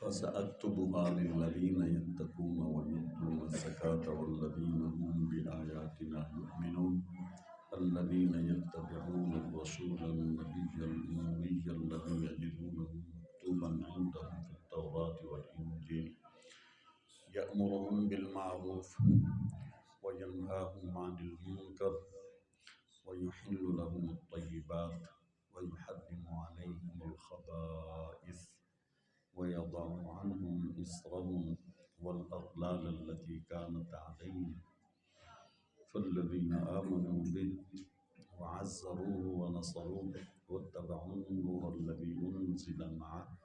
فسأكتبها للذين يتقون ويؤتون الزكاة والذين هم بآياتنا يؤمنون الذين يتبعون الرسول النبي الأمي الذي يجدونه مكتوبا عندهم في التوراة والإنجيل يأمرهم بالمعروف وينهاهم عن المنكر ويحل لهم الطيبات ويحرم عليهم الخبائث ويضع عنهم إصرهم والأغلال التي كانت عليهم فالذين آمنوا به وعزروه ونصروه واتبعوا النور الذي أنزل معه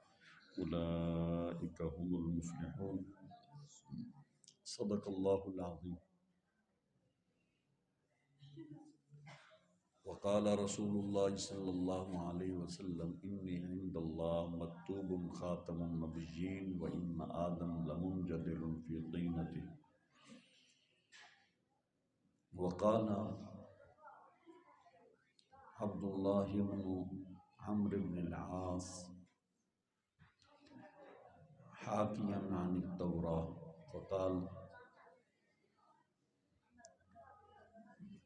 أولئك هم المفلحون صدق الله العظيم. وقال رسول الله صلى الله عليه وسلم إني عند الله مكتوب خاتم النبيين وإن آدم لمنجدل في طينته. وقال عبد الله بن عمرو بن العاص حاكيا عن التوراة فقال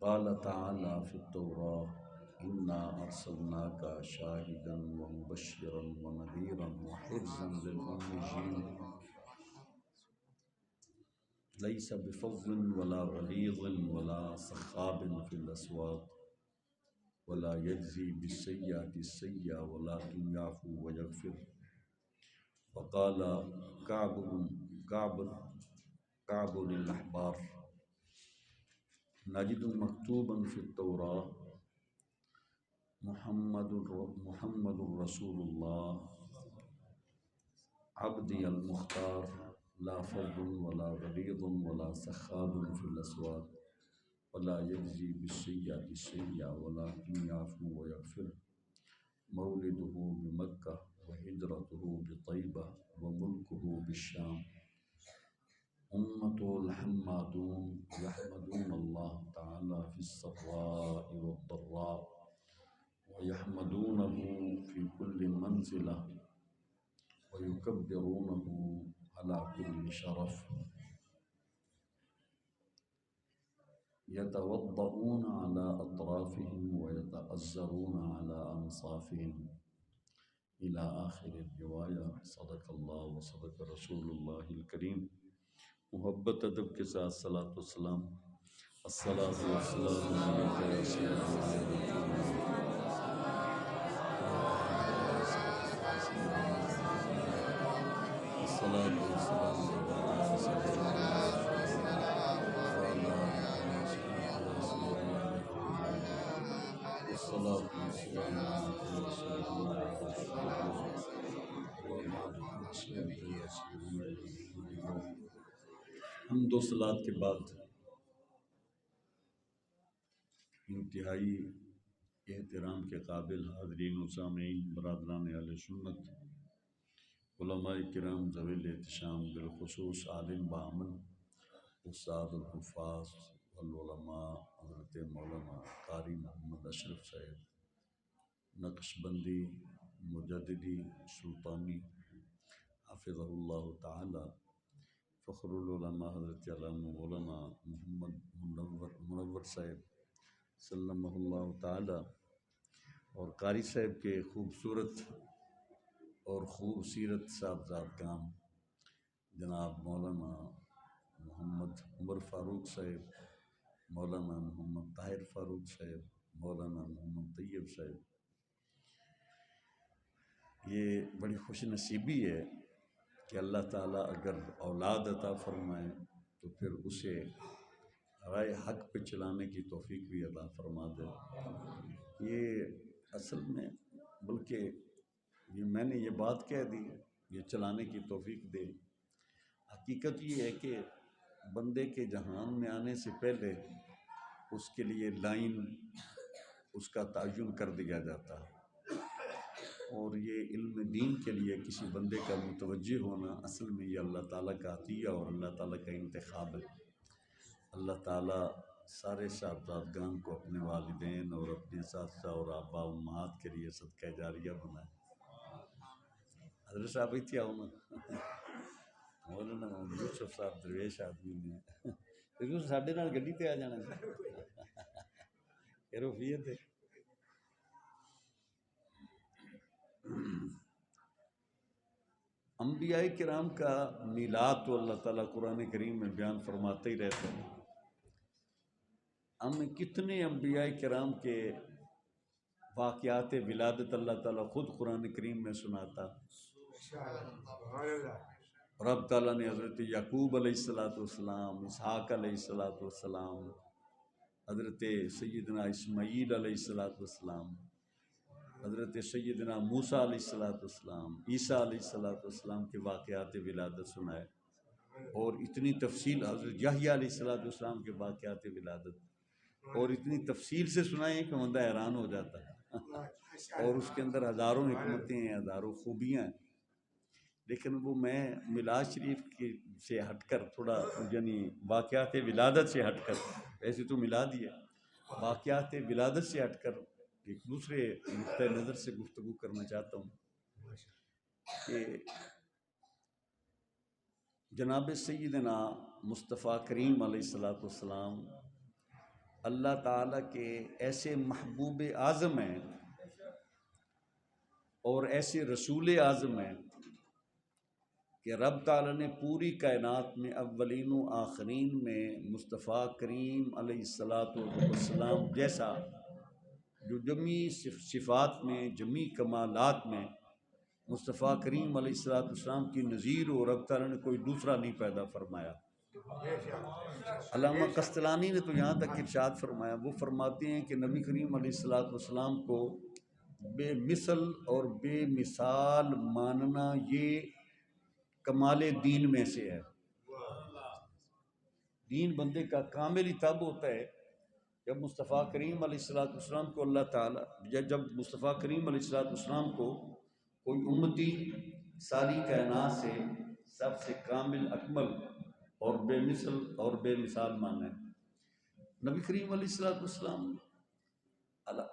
قال تعالى في التوراة إنا أرسلناك شاهدا ومبشرا ونذيرا وحرزا للأميين ليس بفظ ولا غليظ ولا صخاب في الأسواق ولا يجزي بالسيئة السيئة ولكن يعفو ويغفر. وقال كعب للأحبار نجد مكتوبا في التوراة محمد رسول الله عبدي المختار لا فظ ولا غليظ ولا سخاب في الأسواق ولا يجزي بالسيئة السيئة ولكن يعفو ويغفر. مولده بمكة وهجرته بطيبة وملكه بالشام. أمته الحمادون يحمدون الله تعالى في السراء والضراء ويحمدونه في كل منزلة ويكبرونه على كل شرف يتوضؤون على أطرافهم ويتأزرون على أنصافهم إلى آخر الرواية. صدق الله وصدق رسول الله الكريم. محبت ادب کے ساتھ صلاۃ والسلام. الصلاۃ والسلام علیک یا سیدنا الصلاۃ والسلام علیک الصلاۃ والسلام حمد و صلات کے بعد انتہائی احترام کے قابل حاضرین و سامعین برادران اہل سنت علماء کرام ذوی الاحتشام بالخصوص عالم بعمل استاد الحفاظ والعلماء حضرت مولانا قاری محمد اشرف صاحب نقشبندی مجددی سلطانی حفظہ اللہ تعالی، فخر العلماء حضرت علامہ مولانا محمد منور صاحب سلمہ اللہ تعالی، اور قاری صاحب کے خوبصورت اور خوب سیرت صاحبزاد کام جناب مولانا محمد عمر فاروق صاحب، مولانا محمد طاہر فاروق صاحب، مولانا محمد طیب صاحب. یہ بڑی خوش نصیبی ہے کہ اللہ تعالیٰ اگر اولاد عطا فرمائے تو پھر اسے رائے حق پہ چلانے کی توفیق بھی عطا فرما دے. یہ اصل میں بلکہ یہ میں نے یہ بات کہہ دی یہ چلانے کی توفیق دے، حقیقت یہ ہے کہ بندے کے جہان میں آنے سے پہلے اس کے لیے لائن اس کا تعین کر دیا جاتا ہے، اور یہ علم دین کے لیے کسی بندے کا متوجہ ہونا اصل میں یہ اللہ تعالیٰ کا عطیہ اور اللہ تعالیٰ کا انتخاب ہے. اللہ تعالیٰ سارے صاحبزادگان کو اپنے والدین اور اپنے اساتذہ اور آباء و امہات کے لیے صدقہ جاریہ بنائے. حضرت صاحب اتنے آؤ نا مولانا محمد یوسف صاحب درویش آدمی نے ساڈے نال گڈی تے آ جانا روفیت ہے۔ انبیاء کرام کا میلاد تو اللہ تعالیٰ قرآن کریم میں بیان فرماتے ہی رہتے ہیں۔ ہم کتنے انبیاء کرام کے واقعات ولادت اللہ تعالیٰ خود قرآن کریم میں سناتا۔ رب تعالیٰ نے حضرت یعقوب علیہ السلام، اسحاق علیہ السلام، حضرت سیدنا اسماعیل علیہ السلام، حضرت سیدنا موسیٰ علیہ السلام، عیسیٰ علیہ السلام کے واقعات ولادت سنائے، اور اتنی تفصیل حضرت یحییٰ علیہ السلام کے واقعات ولادت اور اتنی تفصیل سے سنائیں کہ بندہ حیران ہو جاتا ہے اور اس کے اندر ہزاروں حکمتیں ہیں، ہزاروں خوبیاں ہیں۔ لیکن وہ میں میلاد شریف سے ہٹ کر تھوڑا یعنی واقعات ولادت سے ہٹ کر، ایسے تو میلاد ہی ہے، واقعات ولادت سے ہٹ کر ایک دوسرے نقطۂ نظر سے گفتگو کرنا چاہتا ہوں کہ جناب سیدنا مصطفیٰ کریم علیہ السلام اللہ تعالیٰ کے ایسے محبوب اعظم ہیں اور ایسے رسول اعظم ہیں کہ رب تعالیٰ نے پوری کائنات میں اولین و آخرین میں مصطفیٰ کریم علیہ السلام جیسا جو جمی صفات میں، جمی کمالات میں مصطفیٰ کریم علیہ السلام کی نظیر و رب تعالیٰ نے کوئی دوسرا نہیں پیدا فرمایا۔ علامہ قسطلانی نے تو یہاں تک ارشاد فرمایا، وہ فرماتے ہیں کہ نبی کریم علیہ السلام کو بے مثل اور بے مثال ماننا یہ کمال دین میں سے ہے۔ دین بندے کا کامل ہی تب ہوتا ہے جب مصطفیٰ کریم علیہ السلام کو اللہ تعالیٰ جب مصطفیٰ کریم علیہ السلام کو کوئی امتی ساری کائنات سے سب سے کامل، اکمل اور بے مثل اور بے مثال مانا ہے۔ نبی کریم علیہ السلام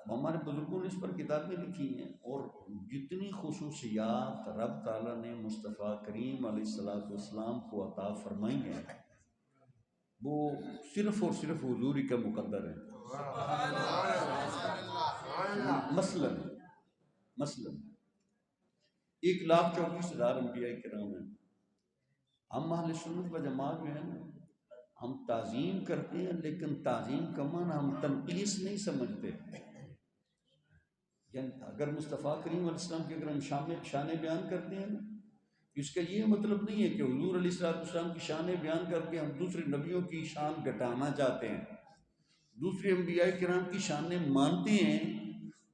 ہمارے بزرگوں نے اس پر کتابیں لکھی ہیں، اور جتنی خصوصیات رب تعالیٰ نے مصطفیٰ کریم علیہ السلام کو عطا فرمائی ہیں وہ صرف اور صرف حضور ہی کا مقدر ہے۔ مثلاً 1,24,000 انبیاء کرام ہیں۔ ہم اہل سنت و جماعت جو ہیں ہم تعظیم کرتے ہیں، لیکن تعظیم کا معنی ہم تنقیس نہیں سمجھتے۔ یعنی اگر مصطفیٰ کریم علیہ السلام کی اگر ہم شان بیان کرتے ہیں اس کا یہ مطلب نہیں ہے کہ حضور علیہ السلام کی شان بیان کر کے ہم دوسرے نبیوں کی شان گھٹانا چاہتے ہیں۔ دوسرے انبیاء کرام کی شانیں مانتے ہیں،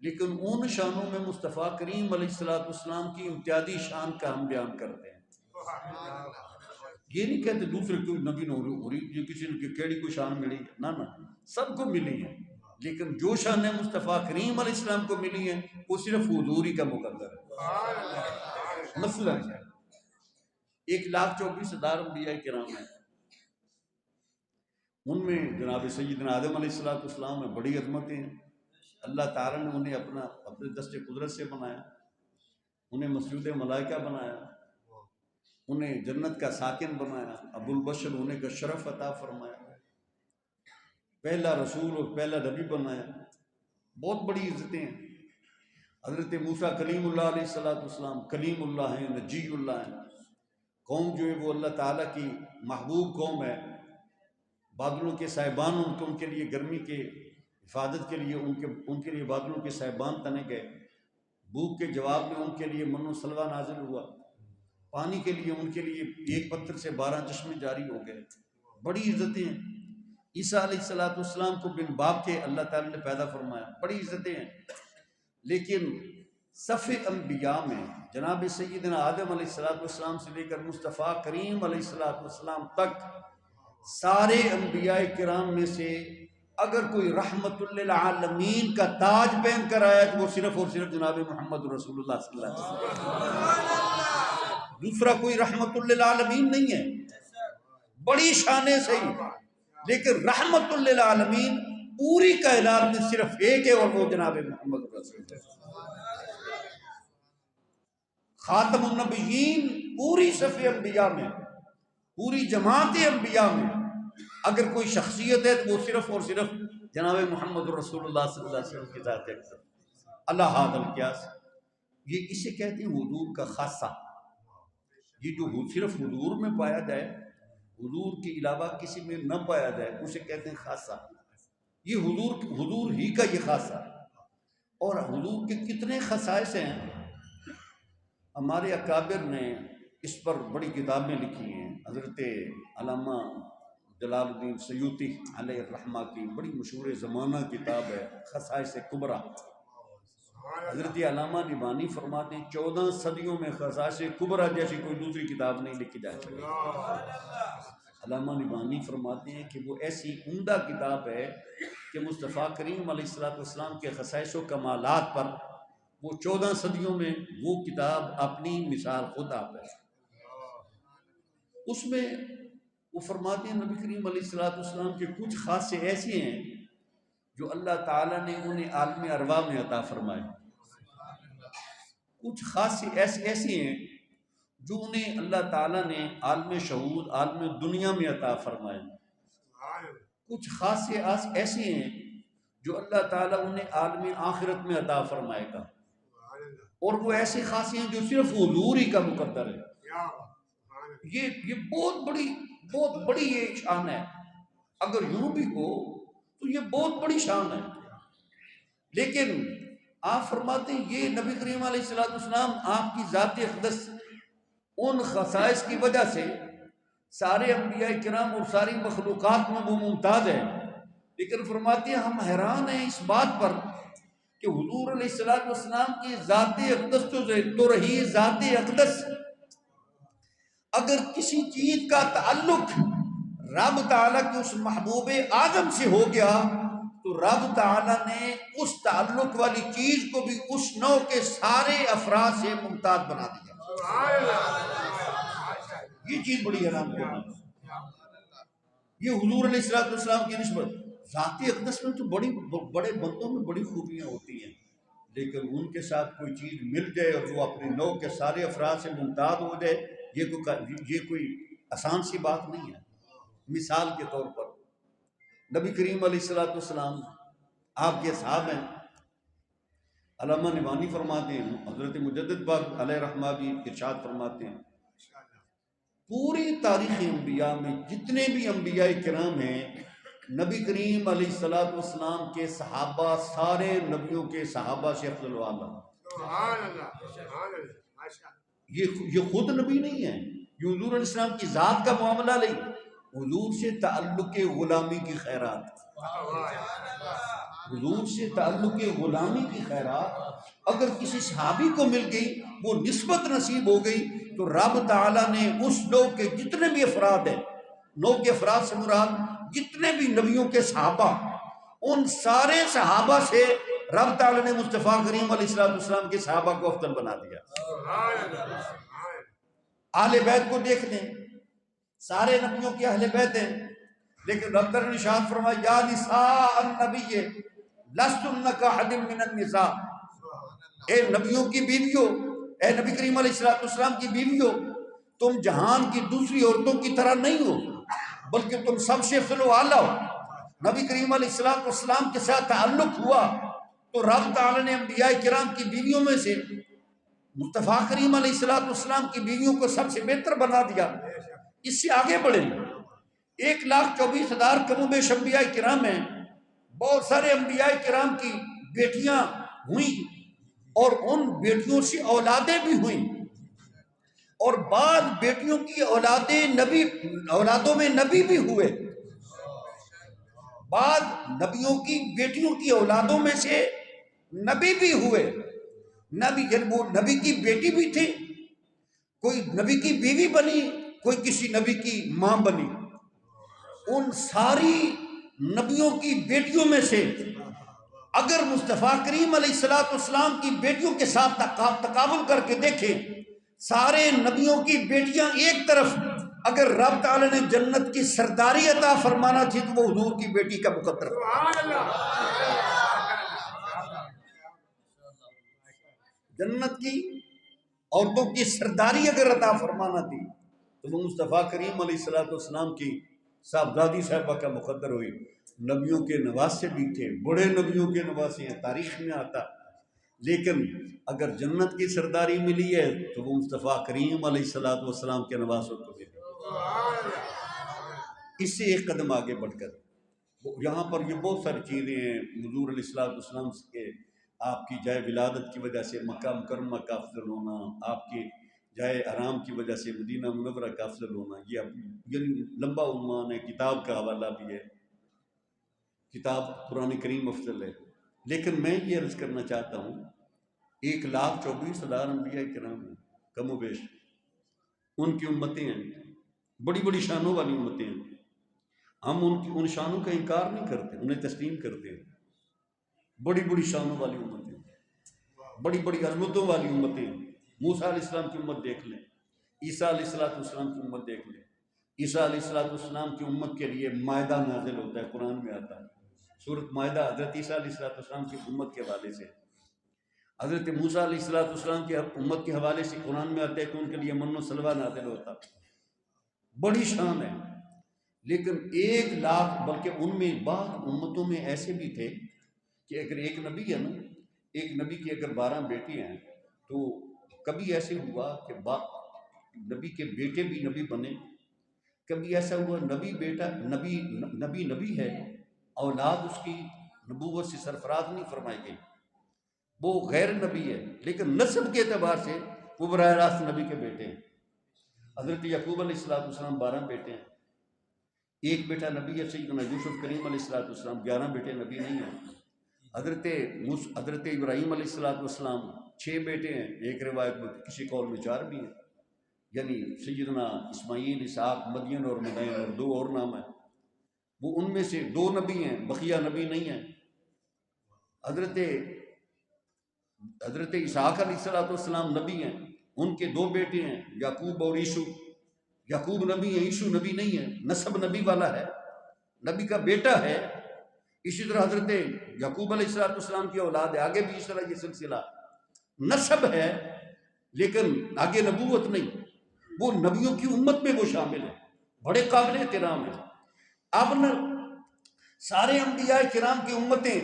لیکن ان شانوں میں مصطفیٰ کریم علیہ السلام کی امتیازی شان کا ہم بیان کرتے ہیں۔ یہ نہیں کہتے دوسرے کوئی نبی نہ ہو رہی کسی نے کیڑی کو شان ملی، نہ سب کو ملی ہے، لیکن جو شانیں مصطفیٰ کریم علیہ السلام کو ملی ہیں وہ صرف حضور ہی کا مقدر ہے۔ مثلا 1,24,000 انبیاء کرام ہیں، ان میں جناب سیدنا آدم علیہ السلام میں بڑی عظمتیں ہیں۔ اللہ تعالیٰ نے انہیں اپنے دست قدرت سے بنایا، انہیں مسجود ملائکہ بنایا، انہیں جنت کا ساکن بنایا، ابو البشر ہونے کا شرف عطا فرمایا، پہلا رسول اور پہلا نبی بنایا، بہت بڑی عزتیں ہیں۔ حضرت موسیٰ کلیم اللہ علیہ السلام کلیم اللہ ہیں، نجی اللہ ہیں۔ قوم جو ہے وہ اللہ تعالیٰ کی محبوب قوم ہے، بادلوں کے صاحبان ان کے لیے گرمی کے حفاظت کے لیے ان کے لیے بادلوں کے صاحبان تنے گئے، بھوک کے جواب میں ان کے لیے من و سلوہ نازل ہوا، پانی کے لیے ان کے لیے ایک پتھر سے 12 چشمے جاری ہو گئے، بڑی عزتیں ہیں۔ عیسیٰ علیہ السلام کو بن باپ کے اللہ تعالیٰ نے پیدا فرمایا، بڑی عزتیں ہیں۔ لیکن صف انبیاء میں جناب سیدنا آدم علیہ السلام سے لے کر مصطفیٰ کریم علیہ السلام تک سارے انبیاء کرام میں سے اگر کوئی رحمت للعالمین کا تاج پہن کر آیا تو وہ صرف اور صرف جناب محمد رسول اللہ صلی اللہ علیہ وسلم، دوسرا کوئی رحمت للعالمین نہیں ہے۔ بڑی شانیں صحیح، لیکن رحمت للعالمین پوری کائنات میں صرف ایک ہے اور وہ جناب محمد رسول اللہ۔ خاتم النبیین پوری صف انبیاء میں، پوری جماعت انبیاء میں اگر کوئی شخصیت ہے تو وہ صرف اور صرف جناب محمد رسول اللہ صلی اللہ علیہ وسلم کی ذات اقدس۔ اللہ حاضر القیاس، یہ اسے کہتے ہیں حضور کا خاصہ۔ یہ جو صرف حضور میں پایا جائے، حضور کے علاوہ کسی میں نہ پایا جائے، اسے کہتے ہیں خاصہ۔ یہ حضور ہی کا یہ خاصہ۔ اور حضور کے کتنے خصائص ہیں، ہمارے اکابر نے اس پر بڑی کتابیں لکھی ہیں۔ حضرت علامہ جلال الدین سیوطی علیہ الرحمہ کی بڑی مشہور زمانہ کتاب ہے خصائص کبریٰ۔ حضرت علامہ نبانی فرماتے ہیں 14 صدیوں میں خصائص کبریٰ جیسی کوئی دوسری کتاب نہیں لکھی جا سکی۔ علامہ نبانی فرماتے ہیں کہ وہ ایسی عمدہ کتاب ہے کہ مصطفیٰ کریم علیہ السلام کے خصائص و کمالات پر وہ 14 صدیوں میں وہ کتاب اپنی مثال خود آپ ہے۔ اس میں وہ فرماتے ہیں نبی کریم علیہ السلام کے کچھ خاصے ایسے ہیں جو اللہ تعالیٰ نے انہیں عالم ارواح میں عطا فرمائے، کچھ خاصے ایسے ہیں جو انہیں اللہ تعالیٰ نے عالم شہود عالم دنیا میں عطا فرمائے، کچھ خاصے ایسے ہیں جو اللہ تعالیٰ انہیں عالم آخرت میں عطا فرمائے گا، اور وہ ایسے خاصے ہیں جو صرف حضور ہی کا مقدر ہے۔ یہ بہت بڑی یہ شان ہے، اگر یوں بھی ہو تو یہ بہت بڑی شان ہے۔ لیکن آپ فرماتے ہیں یہ نبی کریم علیہ السلام آپ کی ذات اقدس ان خصائص کی وجہ سے سارے انبیاء کرام اور ساری مخلوقات میں وہ ممتاز ہیں، لیکن فرماتے ہیں ہم حیران ہیں اس بات پر کہ حضور علیہ السلام کی ذات اقدس تو رہی ذات اقدس، اگر کسی چیز کا تعلق رب تعالیٰ کے اس محبوب آدم سے ہو گیا تو رب تعالیٰ نے اس تعلق والی چیز کو بھی اس نوع کے سارے افراد سے ممتاز بنا دیا۔ یہ چیز بڑی حیران کرنے یہ حضور علیہ السلام کی نسبت ذاتی اقدس میں تو بڑے بندوں میں بڑی خوبیاں ہوتی ہیں، لیکن ان کے ساتھ کوئی چیز مل جائے اور وہ اپنے نوع کے سارے افراد سے ممتاز ہو جائے، یہ کوئی آسان سی بات نہیں ہے۔ مثال کے طور پر نبی کریم علیہ السلام آپ کے اصحاب ہیں، علامہ نبانی فرماتے ہیں، حضرت مجدد باغ علیہ رحمہ بھی ارشاد فرماتے ہیں پوری تاریخ انبیاء میں جتنے بھی انبیاء کرام ہیں، نبی کریم علیہ السلام کے صحابہ سارے نبیوں کے صحابہ سے افضل و اعلیٰ۔ یہ خود نبی نہیں ہے، یہ حضور علیہ السلام کی ذات کا معاملہ نہیں، حضور سے تعلق غلامی کی خیرات، حضور سے تعلق غلامی کی خیرات اگر کسی صحابی کو مل گئی، وہ نسبت نصیب ہو گئی، تو رب تعالیٰ نے اس نوع کے جتنے بھی افراد ہیں، نوع کے افراد سے مراد جتنے بھی نبیوں کے صحابہ، ان سارے صحابہ سے رب تعالیٰ نے مصطفیٰ کریم علیہ السلام کے صحابہ کو افضل بنا دیا۔ اہل بیت کو دیکھ لیں، سارے نبیوں کے اہل بیت ہیں، لیکن رب تعالیٰ نے ارشاد فرمایا یا نساء النبی لستن کاحد من النساء، اے نبیوں کی بیویوں، اے نبی کریم علیہ السلام کی بیویوں، تم جہان کی دوسری عورتوں کی طرح نہیں ہو، بلکہ تم سب سے افضل و اعلیٰ ہو۔ نبی کریم علیہ السلام کے ساتھ تعلق ہوا تو رب تعالیٰ نے انبیاء کرام کی بیویوں میں سے مصطفیٰ کریم علیہ السلام کی بیویوں کو سب سے بہتر بنا دیا۔ اس سے آگے بڑھیں، 1,24,000 کم و بیش انبیاء کرام ہیں، بہت سارے انبیاء کرام کی بیٹیاں ہوئیں اور ان بیٹیوں سے اولادیں بھی ہوئیں، اور بعض بیٹیوں کی اولادوں میں نبی بھی ہوئے، بعض نبیوں کی بیٹیوں کی اولادوں میں سے نبی بھی ہوئے، وہ نبی کی بیٹی بھی تھی، کوئی نبی کی بیوی بنی، کوئی کسی نبی کی ماں بنی۔ ان ساری نبیوں کی بیٹیوں میں سے اگر مصطفیٰ کریم علیہ السلام کی بیٹیوں کے ساتھ تقابل کر کے دیکھیں، سارے نبیوں کی بیٹیاں ایک طرف، اگر رب تعالیٰ نے جنت کی سرداری عطا فرمانا تھی تو وہ حضور کی بیٹی کا مقدر تھا۔ جنت کی عورتوں کی سرداری اگر عطا فرمانا تھی تو وہ مصطفیٰ کریم علیہ السلام کی صاحبزادی صاحبہ کا مقدر ہوئی۔ نبیوں کے نواسے بھی تھے، بڑے نبیوں کے نواسے ہیں، تاریخ میں آتا، لیکن اگر جنت کی سرداری ملی ہے تو وہ مصطفیٰ کریم علیہ السلام کے نواسوں کو ملی۔ اس سے ایک قدم آگے بڑھ کر یہاں پر یہ بہت ساری چیزیں ہیں حضور علیہ السلام کے آپ کی جائے ولادت کی وجہ سے مکہ مکرمہ کا افضل ہونا، آپ کی جائے آرام کی وجہ سے مدینہ منورہ کا افضل ہونا، یہ یعنی لمبا عنوان ہے، کتاب کا حوالہ بھی ہے، کتاب قرآن کریم افضل ہے۔ لیکن میں یہ عرض کرنا چاہتا ہوں 1,24,000 انبیاء کرام ہیں، کم و بیش ان کی امتیں ہیں، بڑی بڑی شانوں والی امتیں ہیں۔ ہم ان شانوں کا انکار نہیں کرتے، انہیں تسلیم کرتے ہیں۔ بڑی بڑی شانوں والی امتیں، بڑی بڑی عظمتوں والی امتیں۔ موسیٰ علیہ السلام کی امت دیکھ لیں، عیسیٰ علیہ السلام کی امت دیکھ لیں۔ عیسیٰ علیہ السلام کی امت کے لیے مائدہ نازل ہوتا ہے، قرآن میں آتا ہے سورۃ مائدہ حضرت عیسیٰ علیہ السلام کی امت کے حوالے سے۔ حضرت موسیٰ علیہ السلام کی امت کے حوالے سے قرآن میں آتا ہے کہ ان کے لیے من و سلوہ نازل ہوتا، بڑی شان ہے۔ لیکن 1,00,000 بلکہ ان میں بعض امتوں میں ایسے بھی تھے کہ اگر ایک نبی ہے نا، ایک نبی کی اگر 12 بیٹے ہیں تو کبھی ایسے ہوا کہ نبی کے بیٹے بھی نبی بنے، کبھی ایسا ہوا نبی بیٹا نبی ہے، اولاد اس کی نبوت سے سرفراز نہیں فرمائی گئی، وہ غیر نبی ہے، لیکن نسب کے اعتبار سے وہ براہ راست نبی کے بیٹے ہیں۔ حضرت یعقوب علیہ السلام 12 بیٹے ہیں، ایک بیٹا نبی ہے سیدنا یوسف کریم علیہ السلام، 11 بیٹے نبی نہیں ہیں۔ حضرت ابراہیم علیہ السلام 6 بیٹے ہیں، ایک روایت میں کسی قول میں 4 بھی ہیں، یعنی سیدنا اسماعیل، اسحاق، مدین اور مدین اور 2 اور نام ہیں، وہ ان میں سے 2 نبی ہیں، بقیہ نبی نہیں ہیں۔ حضرت اسحاق علیہ السلام نبی ہیں، ان کے 2 بیٹے ہیں یعقوب اور عیسو۔ یعقوب نبی ہے، عیسو نبی نہیں ہے، نسب نبی والا ہے، نبی کا بیٹا ہے۔ اسی طرح حضرت یعقوب علیہ السلام کی اولاد ہے، آگے بھی اس طرح یہ سلسلہ نسب ہے لیکن آگے نبوت نہیں، وہ نبیوں کی امت میں وہ شامل ہے، بڑے قابل احترام ہیں۔ اب سارے انبیاء کرام کی امتیں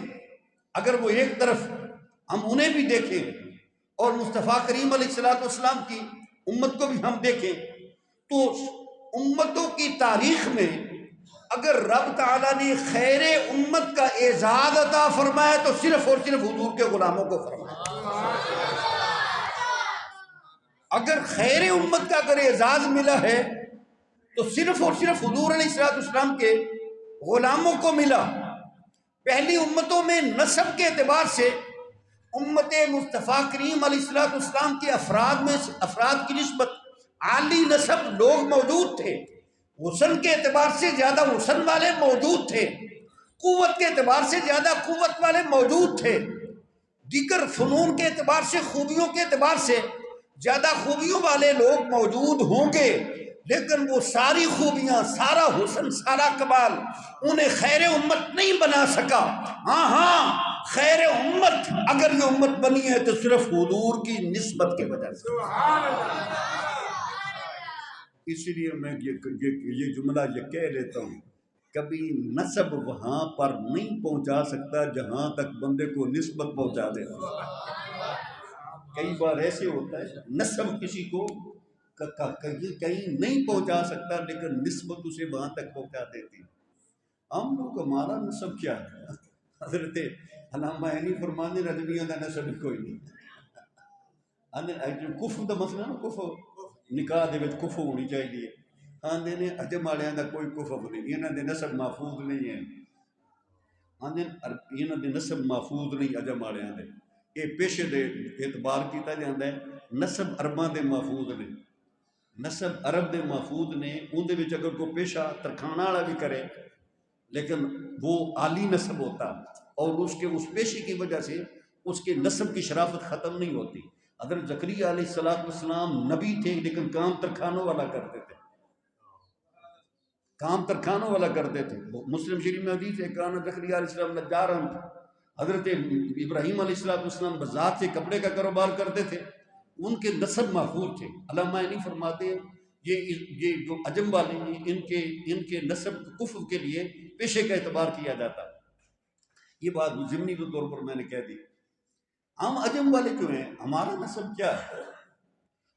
اگر وہ ایک طرف ہم انہیں بھی دیکھیں اور مصطفیٰ کریم علیہ السلام کی امت کو بھی ہم دیکھیں تو امتوں کی تاریخ میں اگر رب تعالیٰ نے خیر امت کا اعزاز عطا فرمایا تو صرف اور صرف حضور کے غلاموں کو فرمایا۔ اگر خیر امت کا اگر اعزاز ملا ہے تو صرف اور صرف حضور علیہ السلام کے غلاموں کو ملا۔ پہلی امتوں میں نسب کے اعتبار سے امت مصطفیٰ کریم علیہ السلام کے افراد کی نسبت عالی نسب لوگ موجود تھے، حسن کے اعتبار سے زیادہ حسن والے موجود تھے، قوت کے اعتبار سے زیادہ قوت والے موجود تھے، دیگر فنون کے اعتبار سے خوبیوں کے اعتبار سے زیادہ خوبیوں والے لوگ موجود ہوں گے، لیکن وہ ساری خوبیاں، سارا حسن، سارا کمال انہیں خیر امت نہیں بنا سکا۔ ہاں خیر امت اگر یہ امت بنی ہے تو صرف حضور کی نسبت کی وجہ سے۔ اسی لیے میں یہ جملہ یہ کہہ لیتا ہوں، کبھی نسب وہاں پر نہیں پہنچا سکتا جہاں تک بندے کو نسبت پہنچا دے۔ کئی بار ایسے ہوتا ہے نسب کسی کو کہیں نہیں پہنچا سکتا لیکن نسبت اسے وہاں تک پہنچا دیتی۔ ہم لوگ ہمارا نسب کیا ہے؟ حضرت علامہ عینی فرمانے رجویوں کا نسب کوئی نہیں۔ کفر دا مسئلہ نا، کفر نکاح دے وچ کفر ہونی چاہیے، آندے نے عجم والے دا کوئی کفر نہیں، انہاں دے نسب محفوظ نہیں ہے، آندے انہاں دے نسب محفوظ نہیں عجم والے دے، یہ پیشے دے اعتبار کیتا جاندا ہے، نسب عرباں دے محفوظ نے، نسب عرب دے محفوظ نے، ان دے وچ اگر کوئی پیشہ ترکھانا والا بھی کرے لیکن وہ عالی نسب ہوتا اور اس پیشے کی وجہ سے اس کے نسب کی شرافت ختم نہیں ہوتی۔ حضرت زکریا علیہ السلام نبی تھے لیکن کام ترکھانوں والا کرتے تھے، کام ترکھانوں والا کرتے تھے۔ مسلم شریف میں حدیث ہے کان زکریا علیہ السلام نجارن، حضرت ابراہیم علیہ السلام بذات سے کپڑے کا کاروبار کرتے تھے، ان کے نسب محفوظ تھے. علامہ نہیں فرماتے ہیں یہ جو عجم والے ہیں ان کے نسب کفر کے لیے پیشے کا اعتبار کیا جاتا. یہ بات ضمنی طور پر میں نے کہہ دی. ہم عجم والے جو ہیں ہمارا نسب کیا ہے؟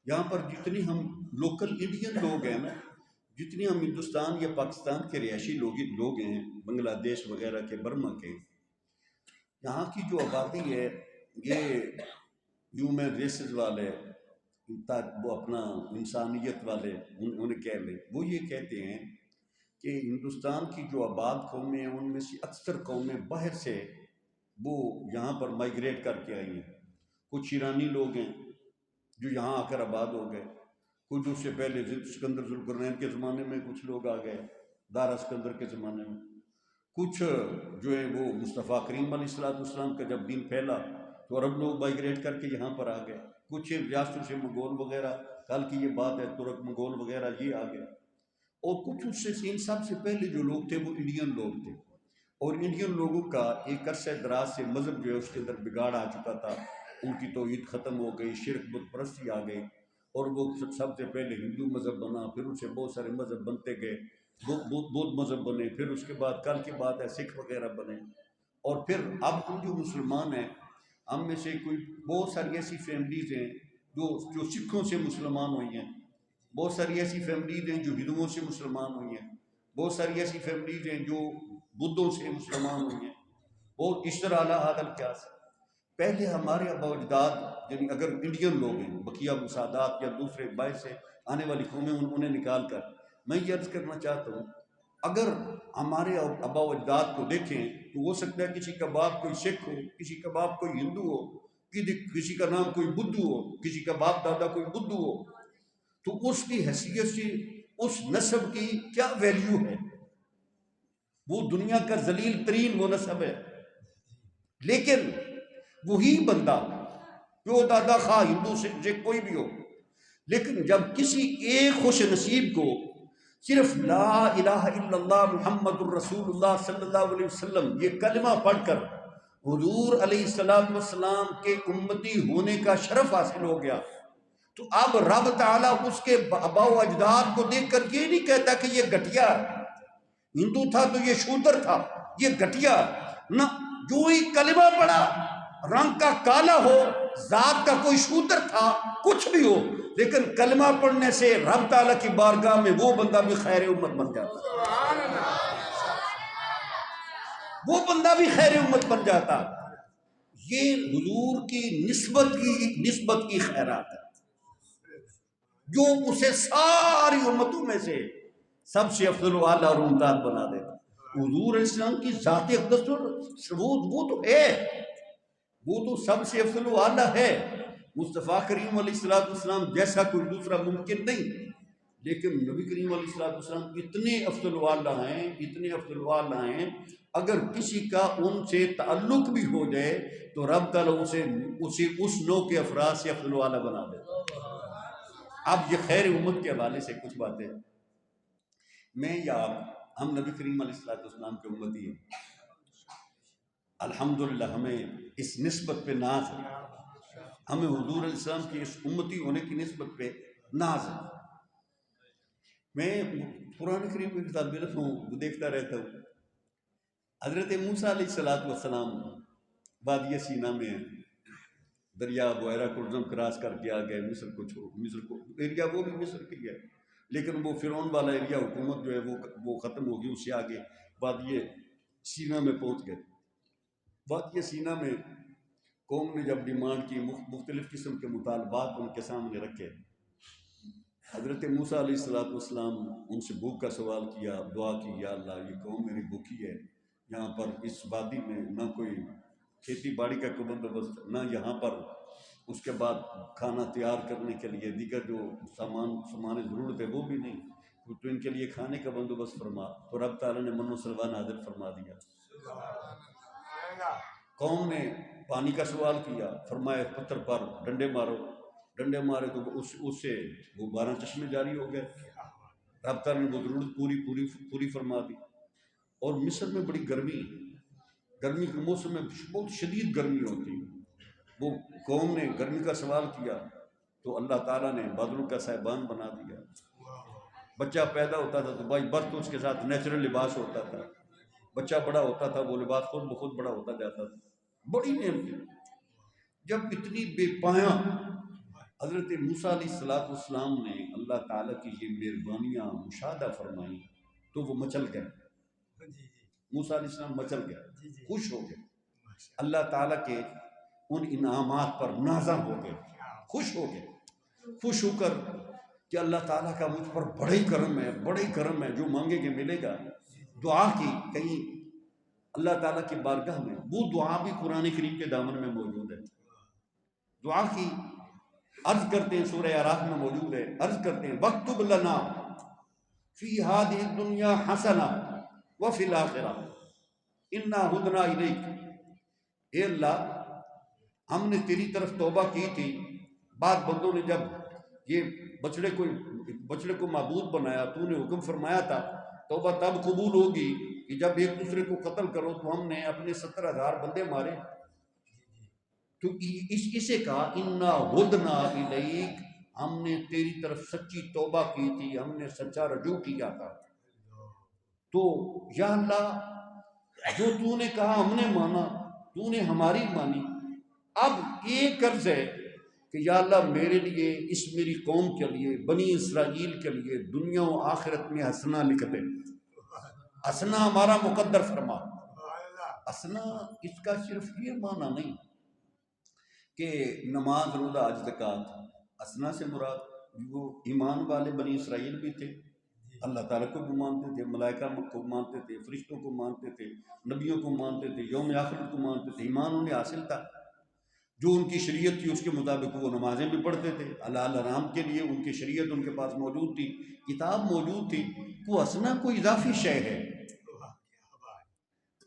یہاں پر جتنی ہم لوکل انڈین لوگ ہیں نا، جتنی ہم ہندوستان یا پاکستان کے رہائشی لوگ ہیں، بنگلہ دیش وغیرہ کے، برما کے، یہاں کی جو آبادی ہے یہ ہیومن ریسز والے، وہ اپنا انسانیت والے انہیں کہہ لیں، وہ یہ کہتے ہیں کہ ہندوستان کی جو آباد قومیں ہیں ان میں سے اکثر قومیں باہر سے وہ یہاں پر مائیگریٹ کر کے آئی ہیں. کچھ ایرانی لوگ ہیں جو یہاں آ کر آباد ہو گئے، کچھ اس سے پہلے سکندر ذوالقرنین کے زمانے میں کچھ لوگ آ گئے، دارا سکندر کے زمانے میں، کچھ جو ہے وہ مصطفیٰ کریم علیہ السلام کا جب دین پھیلا تو عرب لوگ مائیگریٹ کر کے یہاں پر آ گئے، کچھ ریاستوں سے منگول وغیرہ، کل کی یہ بات ہے ترک منگول وغیرہ یہ آ گئے، اور کچھ اس سے ان سب سے پہلے جو لوگ تھے وہ انڈین لوگ تھے. اور انڈین لوگوں کا ایک عرصہ دراز سے مذہب جو ہے اس کے اندر بگاڑ آ چکا تھا، ان کی توحید ختم ہو گئی، شرک بت پرستی آ گئی، اور وہ سب سے پہلے ہندو مذہب بنا، پھر ان سے بہت سارے مذہب بنتے گئے، بدھ مذہب بنے، پھر اس کے بعد کل کی بات ہے سکھ وغیرہ بنے، اور پھر اب ہم جو مسلمان ہیں ہم میں سے کوئی بہت ساری ایسی فیملیز ہیں جو سکھوں سے مسلمان ہوئی ہیں، بہت ساری ایسی فیملیز ہیں جو ہندوؤں سے مسلمان ہوئی ہیں، بہت ساری ایسی فیملیز ہیں جو بدھوں سے مسلمان ہوئی ہیں، اور اس طرح اعلیٰ حاضر کیا سے. پہلے ہمارے آبا و اجداد یعنی اگر انڈین لوگ ہیں، بقیہ مسادات یا دوسرے باہر سے آنے والی قومیں انہیں نکال کر، میں یہ عرض کرنا چاہتا ہوں اگر ہمارے آبا و اجداد کو دیکھیں تو ہو سکتا ہے کسی کا باپ کوئی سکھ ہو، کسی کا باپ کوئی ہندو ہو، کسی کا نام کوئی بدھو ہو، کسی کا باپ دادا کوئی بدھو ہو، تو اس کی حیثیت سے اس نسب کی کیا ویلیو ہے؟ وہ دنیا کا ذلیل ترین وہ نسب ہے. لیکن وہی بندہ جو دادا خواہ ہندو سے کوئی بھی ہو، لیکن جب کسی ایک خوش نصیب کو صرف لا الہ الا اللہ محمد الرسول اللہ صلی اللہ علیہ وسلم یہ کلمہ پڑھ کر حضور علیہ السلام کے امتی ہونے کا شرف حاصل ہو گیا، تو اب رب تعالیٰ اس کے آبا و اجداد کو دیکھ کر یہ نہیں کہتا کہ یہ گھٹیا ہندو تھا تو یہ شودر تھا، یہ گھٹیا نہ، جو ہی کلمہ پڑھا رنگ کا کالا ہو، ذات کا کوئی شودر تھا، کچھ بھی ہو، لیکن کلمہ پڑھنے سے رب تعالیٰ کی بارگاہ میں وہ بندہ بھی خیر امت بن جاتا، وہ بندہ بھی خیر امت بن جاتا. یہ حضور کی نسبت کی خیرات ہے جو اسے ساری امتوں میں سے سب سے افضل و اعلیٰ اور ممتاز بنا دیتا. حضور علیہ السلام کی ذات اقدس وہ تو ہے، وہ تو سب سے افضل و اعلیٰ ہے، مصطفیٰ کریم علیہ السلام جیسا کوئی دوسرا ممکن نہیں، لیکن نبی کریم علیہ السلام اتنے افضل و اعلیٰ ہیں، اتنے افضل و اعلیٰ ہیں، اگر کسی کا ان سے تعلق بھی ہو جائے تو رب تعالیٰ اسے اس نوع کے افراد سے افضل و اعلیٰ بنا دیتا. اب یہ خیر امت کے حوالے سے کچھ باتیں، میں یا آپ، ہم نبی کریم علیہ السلام کے امتی ہیں، الحمدللہ ہمیں اس نسبت پہ ناز ہے، ہمیں حضور علیہ السلام کی اس امتی ہونے کی نسبت پہ ناز ہے. میں قرآن کریم میں طالب علم ہوں، وہ دیکھتا رہتا ہوں، حضرت موسیٰ علیہ السلام وادی سینا میں دریا بحیرہ کلزم کراس کر کے آ گئے، مصر کو ایریا وہ بھی مصر کی ہے، لیکن وہ فرعون والا ایریا حکومت جو ہے وہ ختم ہو گئی، اس سے آگے وادی سینا میں پہنچ گئے. وادی سینا میں قوم نے جب ڈیمانڈ کی، مختلف قسم کے مطالبات ان کے سامنے رکھے، حضرت موسیٰ علیہ السلام ان سے بھوک کا سوال کیا، دعا کی، یا اللہ یہ قوم میری بھوکی ہے، یہاں پر اس وادی میں نہ کوئی کھیتی باڑی کا کوئی بندوبست، نہ یہاں پر اس کے بعد کھانا تیار کرنے کے لیے دیگر جو سامان ضرورت ہے وہ بھی نہیں، تو ان کے لیے کھانے کا بندوبست فرما. تو رب تعالیٰ نے من و سلوہ نازل فرما دیا. قوم نے پانی کا سوال کیا، فرمایا پتھر پر ڈنڈے مارو، ڈنڈے مارے تو اس سے وہ 12 چشمے جاری ہو گئے. رب تعالیٰ نے وہ ضرورت پوری فرما دی. اور مصر میں بڑی گرمی کے موسم میں بہت شدید گرمی ہوتی، وہ قوم نے گرمی کا سوال کیا، تو اللہ تعالیٰ نے بادلوں کا صاحبان بنا دیا. بچہ پیدا ہوتا تھا تو بھائی برتھ اس کے ساتھ نیچرل لباس ہوتا تھا. بچہ بڑا ہوتا تھا وہ لباس خود بخود بڑا ہوتا جاتا تھا. بڑی نعمتیں. جب اتنی بے پایاں حضرت موسیٰ علیہ السلام نے اللہ تعالیٰ کی یہ مہربانیاں مشاہدہ فرمائیں تو وہ مچل گئے. موسیٰ علیہ السلام مچل گئے، خوش ہو گئے، اللہ تعالیٰ کے ان انعامات پر نازاں ہو گئے، خوش ہو گئے. خوش ہو کر کہ اللہ تعالیٰ کا مجھ پر بڑا ہی کرم ہے، بڑا ہی کرم ہے، جو مانگے گے ملے گا. دعا کی کہیں اللہ تعالیٰ کی بارگاہ میں، وہ دعا بھی قرآن کریم کے دامن میں موجود ہے. دعا کی عرض کرتے ہیں، سورہ اعراف میں موجود ہے، عرض کرتے ہیں وَاكْتُبْ لَنَا فِي هَذِهِ الدُّنْيَا حَسَنَةً وَفِي الْآخِرَةِ إِنَّا هُدْنَا إِلَيْكَ. اے اللہ، ہم نے تیری طرف توبہ کی تھی، بعد بندوں نے جب یہ بچڑے کو معبود بنایا، تو نے حکم فرمایا تھا توبہ تب قبول ہوگی کہ جب ایک دوسرے کو قتل کرو، تو ہم نے اپنے 70,000 بندے مارے. تو اسے کہا انا ہدنا الیک، ہم نے تیری طرف سچی توبہ کی تھی، ہم نے سچا رجوع کیا تھا. تو یا اللہ، جو تو نے کہا ہم نے مانا، تو نے ہماری مانی. اب ایک عرض ہے کہ یا اللہ میرے لیے، اس میری قوم کے لیے، بنی اسرائیل کے لیے دنیا و آخرت میں حسنہ لکھ دے. حسنہ ہمارا مقدر فرما. حسنہ اس کا صرف یہ معنی نہیں کہ نماز روزہ حج زکوٰۃ. حسنہ سے مراد وہ ایمان والے بنی اسرائیل بھی تھے، اللہ تعالیٰ کو بھی مانتے تھے، ملائکہ کو مانتے تھے، فرشتوں کو مانتے تھے، نبیوں کو مانتے تھے، یوم آخرت کو مانتے تھے. ایمان انہیں حاصل تھا، جو ان کی شریعت تھی اس کے مطابق وہ نمازیں بھی پڑھتے تھے، حلال حرام کے لیے ان کی شریعت ان کے پاس موجود تھی، کتاب موجود تھی. وہ حسنہ کوئی اضافی شے ہے.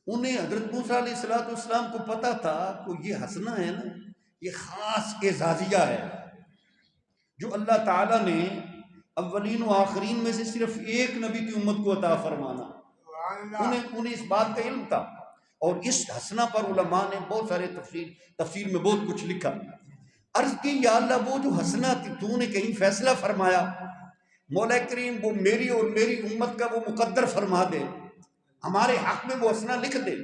انہیں حضرت موسیٰ علیہ السلام کو پتہ تھا کہ یہ حسنہ ہے نا، یہ خاص اعزازیہ ہے جو اللہ تعالیٰ نے اولین و آخرین میں سے صرف ایک نبی کی امت کو عطا فرمانا. انہیں اس بات کا علم تھا. اور اس حسنہ پر علماء نے بہت سارے تفسیر میں بہت کچھ لکھا. عرض کی یا اللہ وہ جو حسنہ تھی تو نے کہیں فیصلہ فرمایا، مولا کریم وہ میری اور میری امت کا وہ مقدر فرما دے، ہمارے حق میں وہ حسنہ لکھ دے.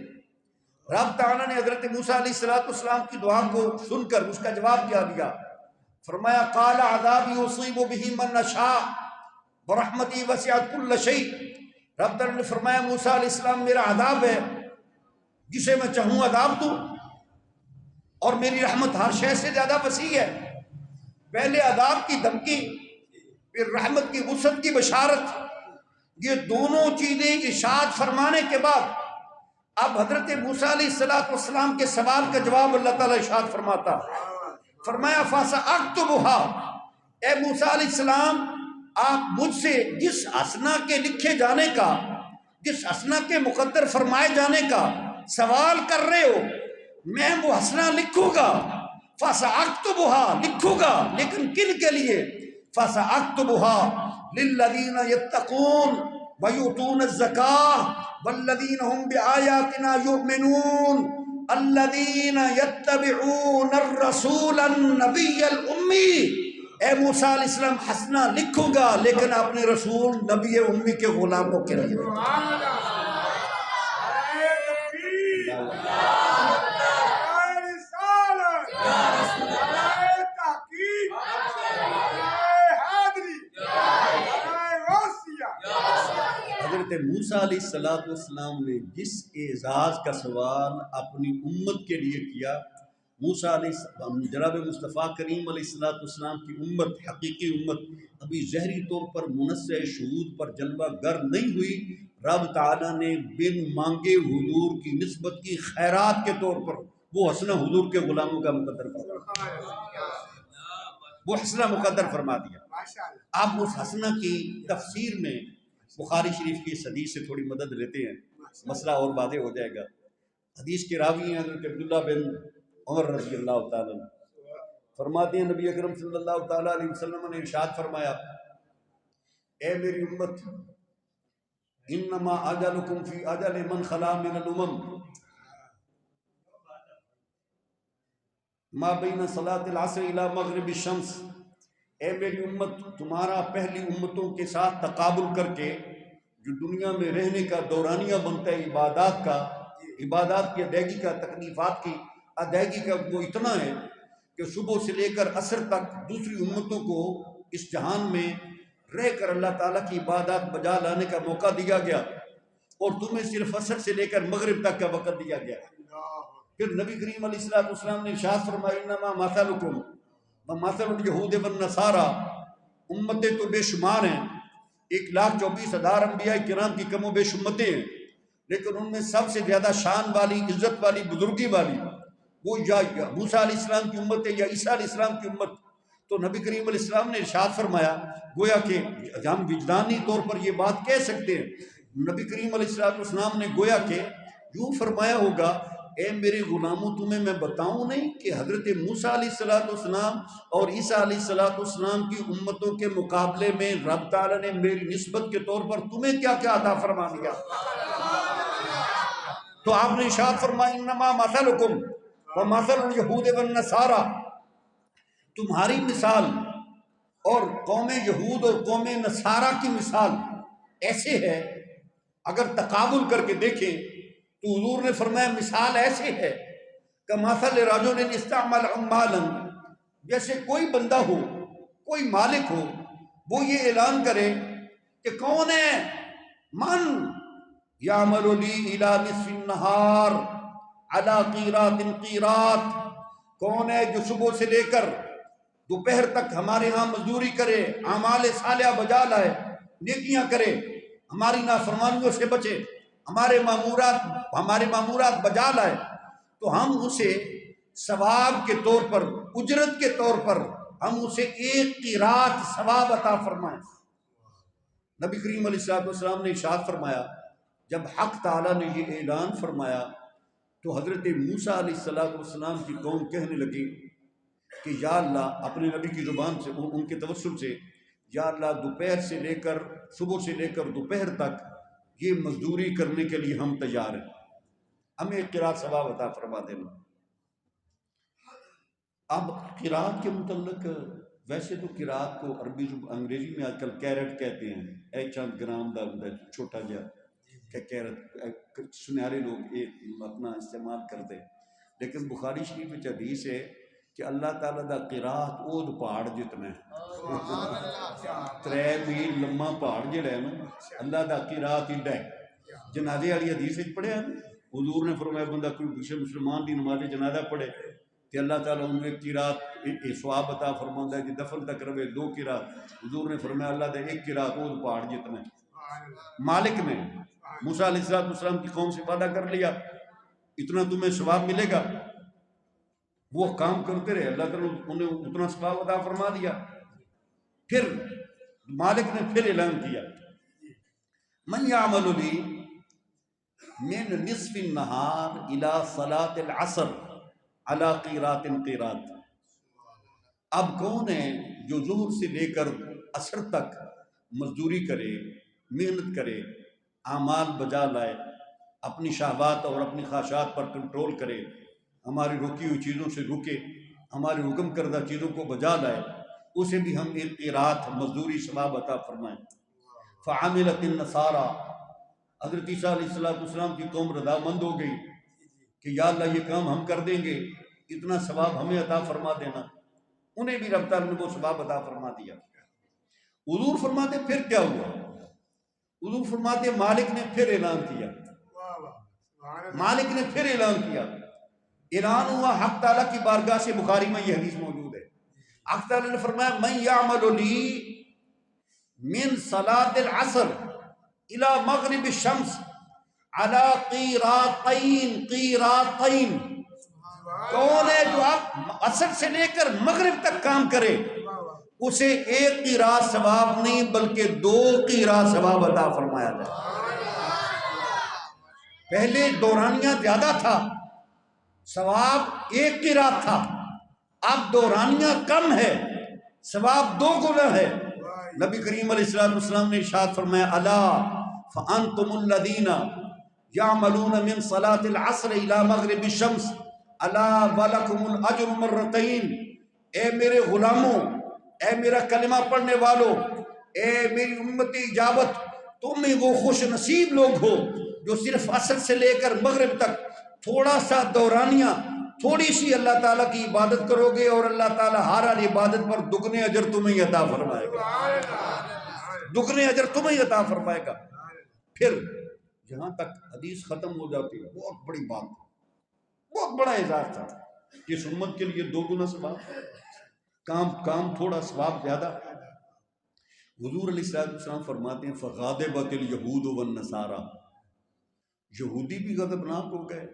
رب تعالیٰ نے حضرت موسیٰ علیہ السلام کی دعا کو سن کر اس کا جواب کیا دیا. فرمایا قال عذابی اصیب بہ من نشاء ورحمتی وسعت کل شیء. رب تعالیٰ نے فرمایا موسیٰ علیہ السلام میرا عذاب ہے، جسے میں چاہوں عذاب دوں، اور میری رحمت ہر شے سے زیادہ وسیع ہے. پہلے عذاب کی دھمکی، پھر رحمت کی وسعت کی بشارت، یہ دونوں چیزیں ارشاد فرمانے کے بعد اب حضرت موسیٰ علیہ السلام کے سوال کا جواب اللہ تعالیٰ ارشاد فرماتا. فرمایا فَسَأَكْتُبُهَا، اے موسیٰ علیہ السلام آپ مجھ سے جس حسنہ کے لکھے جانے کا، جس حسنہ کے مقدر فرمائے جانے کا سوال کر رہے ہو، میں وہ حسنہ لکھوں گا. فَسَأَكْتُبُهَا، لکھوں گا، لیکن کن کے لیے؟ فَسَأَكْتُبُهَا لِلَّذِينَ يَتَّقُونَ وَيُؤْتُونَ الزَّكَاةَ وَالَّذِينَ هُمْ بِآيَاتِنَا يُؤْمِنُونَ الَّذِينَ يَتَّبِعُونَ الرَّسُولَ النَّبِيَّ الْأُمِّيَّ. اے موسیٰ علیہ السلام حسنہ لکھوں گا لیکن اپنے رسول نبی امی کے غلاموں کے لیے. حضرت موسیٰ علیہ السلام نے جس اعزاز کا سوال اپنی امت کے لیے کیا، موسیٰ علیہ السلام جناب مصطفیٰ کریم علیہ السلام کی امت، حقیقی امت، ابھی ظاہری طور پر منصع شہود پر جلوہ گر نہیں ہوئی. رب تعالیٰ نے بن مانگے حضور کی نسبت کی خیرات کے طور پر وہ حسنہ حضور کے غلاموں کا مقدر فرما، وہ حسنہ مقدر فرما دیا. آپ اس حسنہ کی تفسیر میں بخاری شریف کی اس حدیث سے تھوڑی مدد لیتے ہیں، مسئلہ اور واضح ہو جائے گا. حدیث کے راوی ہیں حضرت عبداللہ بن عمر رضی اللہ تعالیٰ عنہ. فرماتے ہیں نبی اکرم صلی اللہ تعالیٰ علیہ وسلم نے ارشاد فرمایا، اے میری امت، انما اجلکم فی اجل من خلا من الامم ما بین صلاة العصر الى مغرب الشمس اے میری امت تمہارا پہلی امتوں کے ساتھ تقابل کر کے جو دنیا میں رہنے کا دورانیہ بنتا ہے عبادات کا، عبادات کی ادائیگی کا، تکلیفات کی ادائیگی کا، وہ اتنا ہے کہ صبح سے لے کر عصر تک دوسری امتوں کو اس جہان میں رہ کر اللہ تعالیٰ کی عبادات بجا لانے کا موقع دیا گیا، اور تمہیں صرف عصر سے لے کر مغرب تک کا وقت دیا گیا۔ پھر نبی کریم علیہ السلام نے ارشاد فرمایا انما مثلکم ومثل الیہود والنصارى، امتیں تو بے شمار ہیں، 1,24,000 انبیاء کرام کی کم و بیش امتیں ہیں، لیکن ان میں سب سے زیادہ شان والی، عزت والی، بزرگی والی وہ یا موسیٰ علیہ السلام کی امت ہے یا عیسیٰ علیہ السلام کی امت۔ تو نبی کریم علیہ السلام نے ارشاد فرمایا، گویا کہ ہم وجدانی طور پر یہ بات کہہ سکتے ہیں، نبی کریم علیہ السلام نے گویا کہ یوں فرمایا ہوگا، اے میرے غلاموں تمہیں میں بتاؤں نہیں کہ حضرت موسیٰ علیہ السلام اور عیسیٰ علیہ السلام کی امتوں کے مقابلے میں رب تعالیٰ نے میری نسبت کے طور پر تمہیں کیا کیا عطا فرما دیا۔ تو آپ نے ارشاد فرمایا انما مثلکم ومثل الیہود والنصارى، تمہاری مثال اور قوم یہود اور قوم نصارہ کی مثال ایسے ہے، اگر تقابل کر کے دیکھیں تو حضور نے فرمایا مثال ایسے ہے کہ مثل رجل استعمل عمالا، جیسے کوئی بندہ ہو، کوئی مالک ہو، وہ یہ اعلان کرے کہ کون ہے من یعمل لی الی نصف النہار علی قیرات قیرات، کون ہے جو صبح سے لے کر دوپہر تک ہمارے ہاں مزدوری کرے، اعمال صالحہ بجا لائے، نیکیاں کرے، ہماری نافرمانیوں سے بچے، ہمارے معمورات بجا لائے، تو ہم اسے ثواب کے طور پر، اجرت کے طور پر ہم اسے 1 قیرات ثواب عطا فرمائیں۔ نبی کریم علیہ السلام نے ارشاد فرمایا، جب حق تعالیٰ نے یہ اعلان فرمایا تو حضرت موسیٰ علیہ السلام کی قوم کہنے لگی کہ یا اللہ، اپنے نبی کی زبان سے، ان کے توسل سے، یا اللہ دوپہر سے لے کر، صبح سے لے کر دوپہر تک یہ مزدوری کرنے کے لیے ہم تیار ہیں، ہمیں قرات ثواب عطا فرما دینا۔ اب قرات کے متعلق، ویسے تو قرات کو انگریزی میں آج کل کیرٹ کہتے ہیں، ایک چند گرام دا چھوٹا جا کہ کیرٹ سنہرے لوگ اپنا استعمال کرتے، لیکن بخاری شریف میں حدیث ہے کہ اللہ تعالیٰ دا قرات اود پہاڑ جتنا ہے، 3 میل لمبا پہاڑ جڑا ہے نا، اللہ دا قرات ایڈا ہے۔ جنازے والی حدیث پڑھیا حضور نے فرمایا بندہ کوئی مسلمان دی نماز جنازہ پڑھے کہ اللہ تعالیٰ ان میں قرات ثواب عطا فرماتا ہے کہ دفن تک رہے 2 قرات، حضور نے فرمایا اللہ دے 1 قرات اود پہاڑ جتنا ہے۔ مالک نے موسیٰ علیہ السلام کی قوم سے وعدہ کر لیا اتنا تمہیں ثواب ملے گا، وہ کام کرتے رہے، اللہ تعالیٰ انہیں اتنا ثواب عطا فرما دیا۔ پھر مالک نے پھر اعلان کیا من یعمل لی من نصف النہار الی صلاۃ العصر علی قیرات قیرات، اب کون ہے جو ظہر سے لے کر عصر تک مزدوری کرے، محنت کرے، اعمال بجا لائے، اپنی شہوات اور اپنی خواہشات پر کنٹرول کرے، ہماری روکی ہوئی چیزوں سے رکے، ہماری حکم کردہ چیزوں کو بجا لائے، اسے بھی ہم 1 قیرات مزدوری ثواب عطا فرمائیں۔ فعملت النصارى، حضرت عیسیٰ علیہ السلام کی قوم رضامند ہو گئی کہ یا اللہ یہ کام ہم کر دیں گے، اتنا ثواب ہمیں عطا فرما دینا، انہیں بھی رب تعالیٰ نے وہ ثواب عطا فرما دیا۔ حضور فرماتے پھر کیا ہوا؟ حضور فرماتے مالک نے پھر اعلان کیا، مالک نے پھر اعلان کیا، اعلان ہوا حق تعالیٰ کی بارگاہ سے، بخاری میں یہ حدیث موجود ہے، حق تعالیٰ نے فرمایا من یعمل لی من صلاۃ العصر الی مغرب الشمس علی قیراتین قیراتین، کون ہے جو آپ عصر سے لے کر مغرب تک کام کرے، اسے 1 قیرات ثواب نہیں بلکہ 2 قیرات ثواب عطا فرمایا جائے۔ پہلے دورانیہ زیادہ تھا، ثواب 1 قیرات تھا، اب دورانیہ کم ہے، ثواب 2 گنا ہے۔ نبی کریم علیہ السلام نے ارشاد فرمایا الا فانتم الذین یعملون من صلاۃ العصر الی مغرب الشمس الا ولکم الاجر مرتین، اے میرے غلاموں اے میرا کلمہ پڑھنے والو، اے میری امتی اجابت، تم ہی وہ خوش نصیب لوگ ہو جو صرف عصر سے لے کر مغرب تک تھوڑا سا دورانیہ، تھوڑی سی اللہ تعالیٰ کی عبادت کرو گے اور اللہ تعالیٰ ہر عبادت پر دگنے اجر تمہیں عطا فرمائے گا، دگنے اجر تمہیں عطا فرمائے گا۔ پھر جہاں تک حدیث ختم ہو جاتی ہے، بہت بڑی بات، بہت بڑا اعزاز تھا، اس امت کے لیے 2 گنا ثواب، کام تھوڑا ثواب زیادہ۔ حضور علیہ السلام فرماتے ہیں فغاضبت الیہود والنصارى، یہودی بھی غضبناک ہو گئے،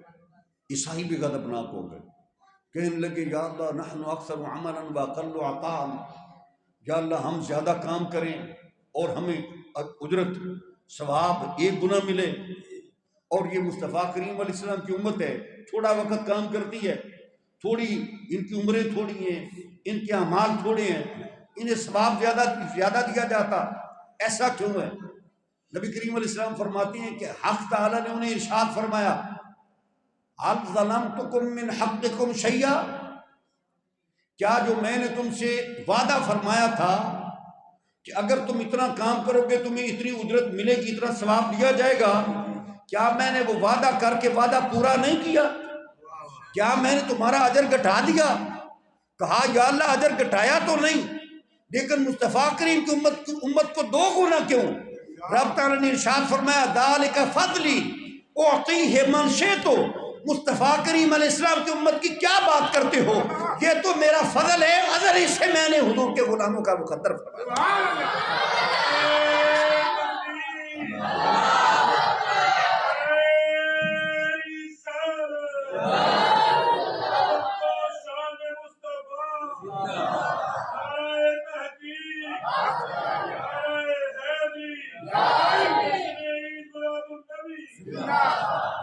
عیسائی بھی غضبناک ہو گئے، کہنے لگے یا اللہ نحن اکثر عملا واقل عطاء، یا اللہ ہم زیادہ کام کریں اور ہمیں اجرت ثواب 1 گنا ملے، اور یہ مصطفیٰ کریم علیہ السلام کی امت ہے، تھوڑا وقت کام کرتی ہے، تھوڑی ان کی عمریں تھوڑی ہیں، ان کے اعمال تھوڑے ہیں، انہیں ثواب زیادہ دیا جاتا، ایسا کیوں ہے؟ نبی کریم علیہ السلام فرماتے ہیں کہ حق تعالیٰ نے انہیں ارشاد فرمایا هل ظلمتکم من حقکم شیئا، کیا جو میں نے تم سے وعدہ فرمایا تھا کہ اگر تم اتنا کام کرو گے تمہیں اتنی اجرت ملے گی، اتنا ثواب دیا جائے گا، کیا میں نے وہ وعدہ کر کے وعدہ پورا نہیں کیا؟ کیا میں نے تمہارا اجر گھٹا دیا؟ کہا یا اللہ اجر گھٹایا تو نہیں، لیکن مصطفیٰ کریم کی امت کو 2 گنا کیوں؟ رب تعالیٰ نے ارشاد فرمایا ذالک فضلی اعطیہ من شئت، مصطفیٰ کریم علیہ السلام کی امت کی کیا بات کرتے ہو، یہ تو میرا فضل ہے، اگر اس سے میں نے حضور کے غلاموں کا مقدر فرمایا۔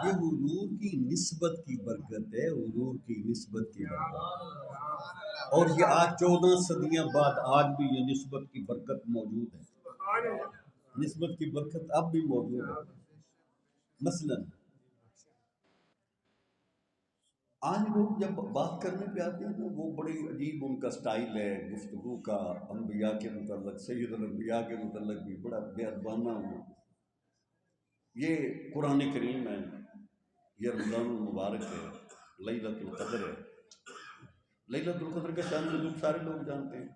یہ حضور کی نسبت کی برکت ہے، حضور کی نسبت کی برکت، اور یہ آج 14 صدیاں بعد آج بھی یہ نسبت کی برکت موجود ہے، نسبت کی برکت اب بھی موجود ہے۔ مثلا آج لوگ جب بات کرنے پہ آتے ہیں وہ بڑی عجیب ان کا سٹائل ہے گفتگو کا، انبیاء کے متعلق، سید الانبیاء کے متعلق بھی بڑا بے ادبانہ ہو۔ یہ قرآن کریم ہے، یہ رمضان المبارک ہے، لیلۃ القدر ہے۔ لیلۃ القدر کے شان نزول سارے لوگ جانتے ہیں،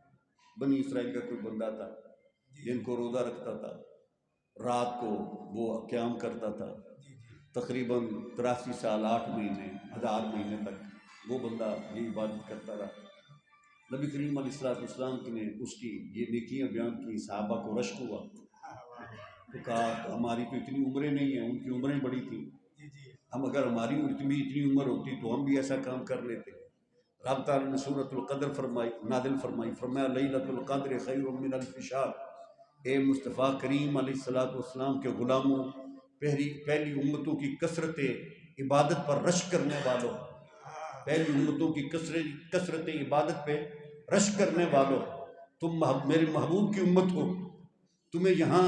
بنی اسرائیل کا کوئی بندہ تھا جن کو روزہ رکھتا تھا، رات کو وہ قیام کرتا تھا، تقریباً 83 سال 8 مہینے 1000 مہینے تک وہ بندہ یہ عبادت کرتا رہا۔ نبی کریم علیہ السلام نے اس کی یہ نیکیاں بیان کی، صحابہ کو رشک ہوا تو کہا ہماری تو اتنی عمریں نہیں ہیں، ان کی عمریں بڑی تھیں، ہم اگر ہماری اتنی عمر ہوتی تو ہم بھی ایسا کام کر لیتے۔ رب تعالیٰ نے سورۃ القدر نازل فرمائی، فرمایا لیلۃ القدر خیر من الف شہر، اے مصطفیٰ کریم علیہ السلام کے غلاموں، پہلی امتوں کی کثرت عبادت پر رشک کرنے والوں، پہلی امتوں کی کثرت عبادت پہ رشک کرنے والوں، تم میرے محبوب کی امت ہو، تمہیں یہاں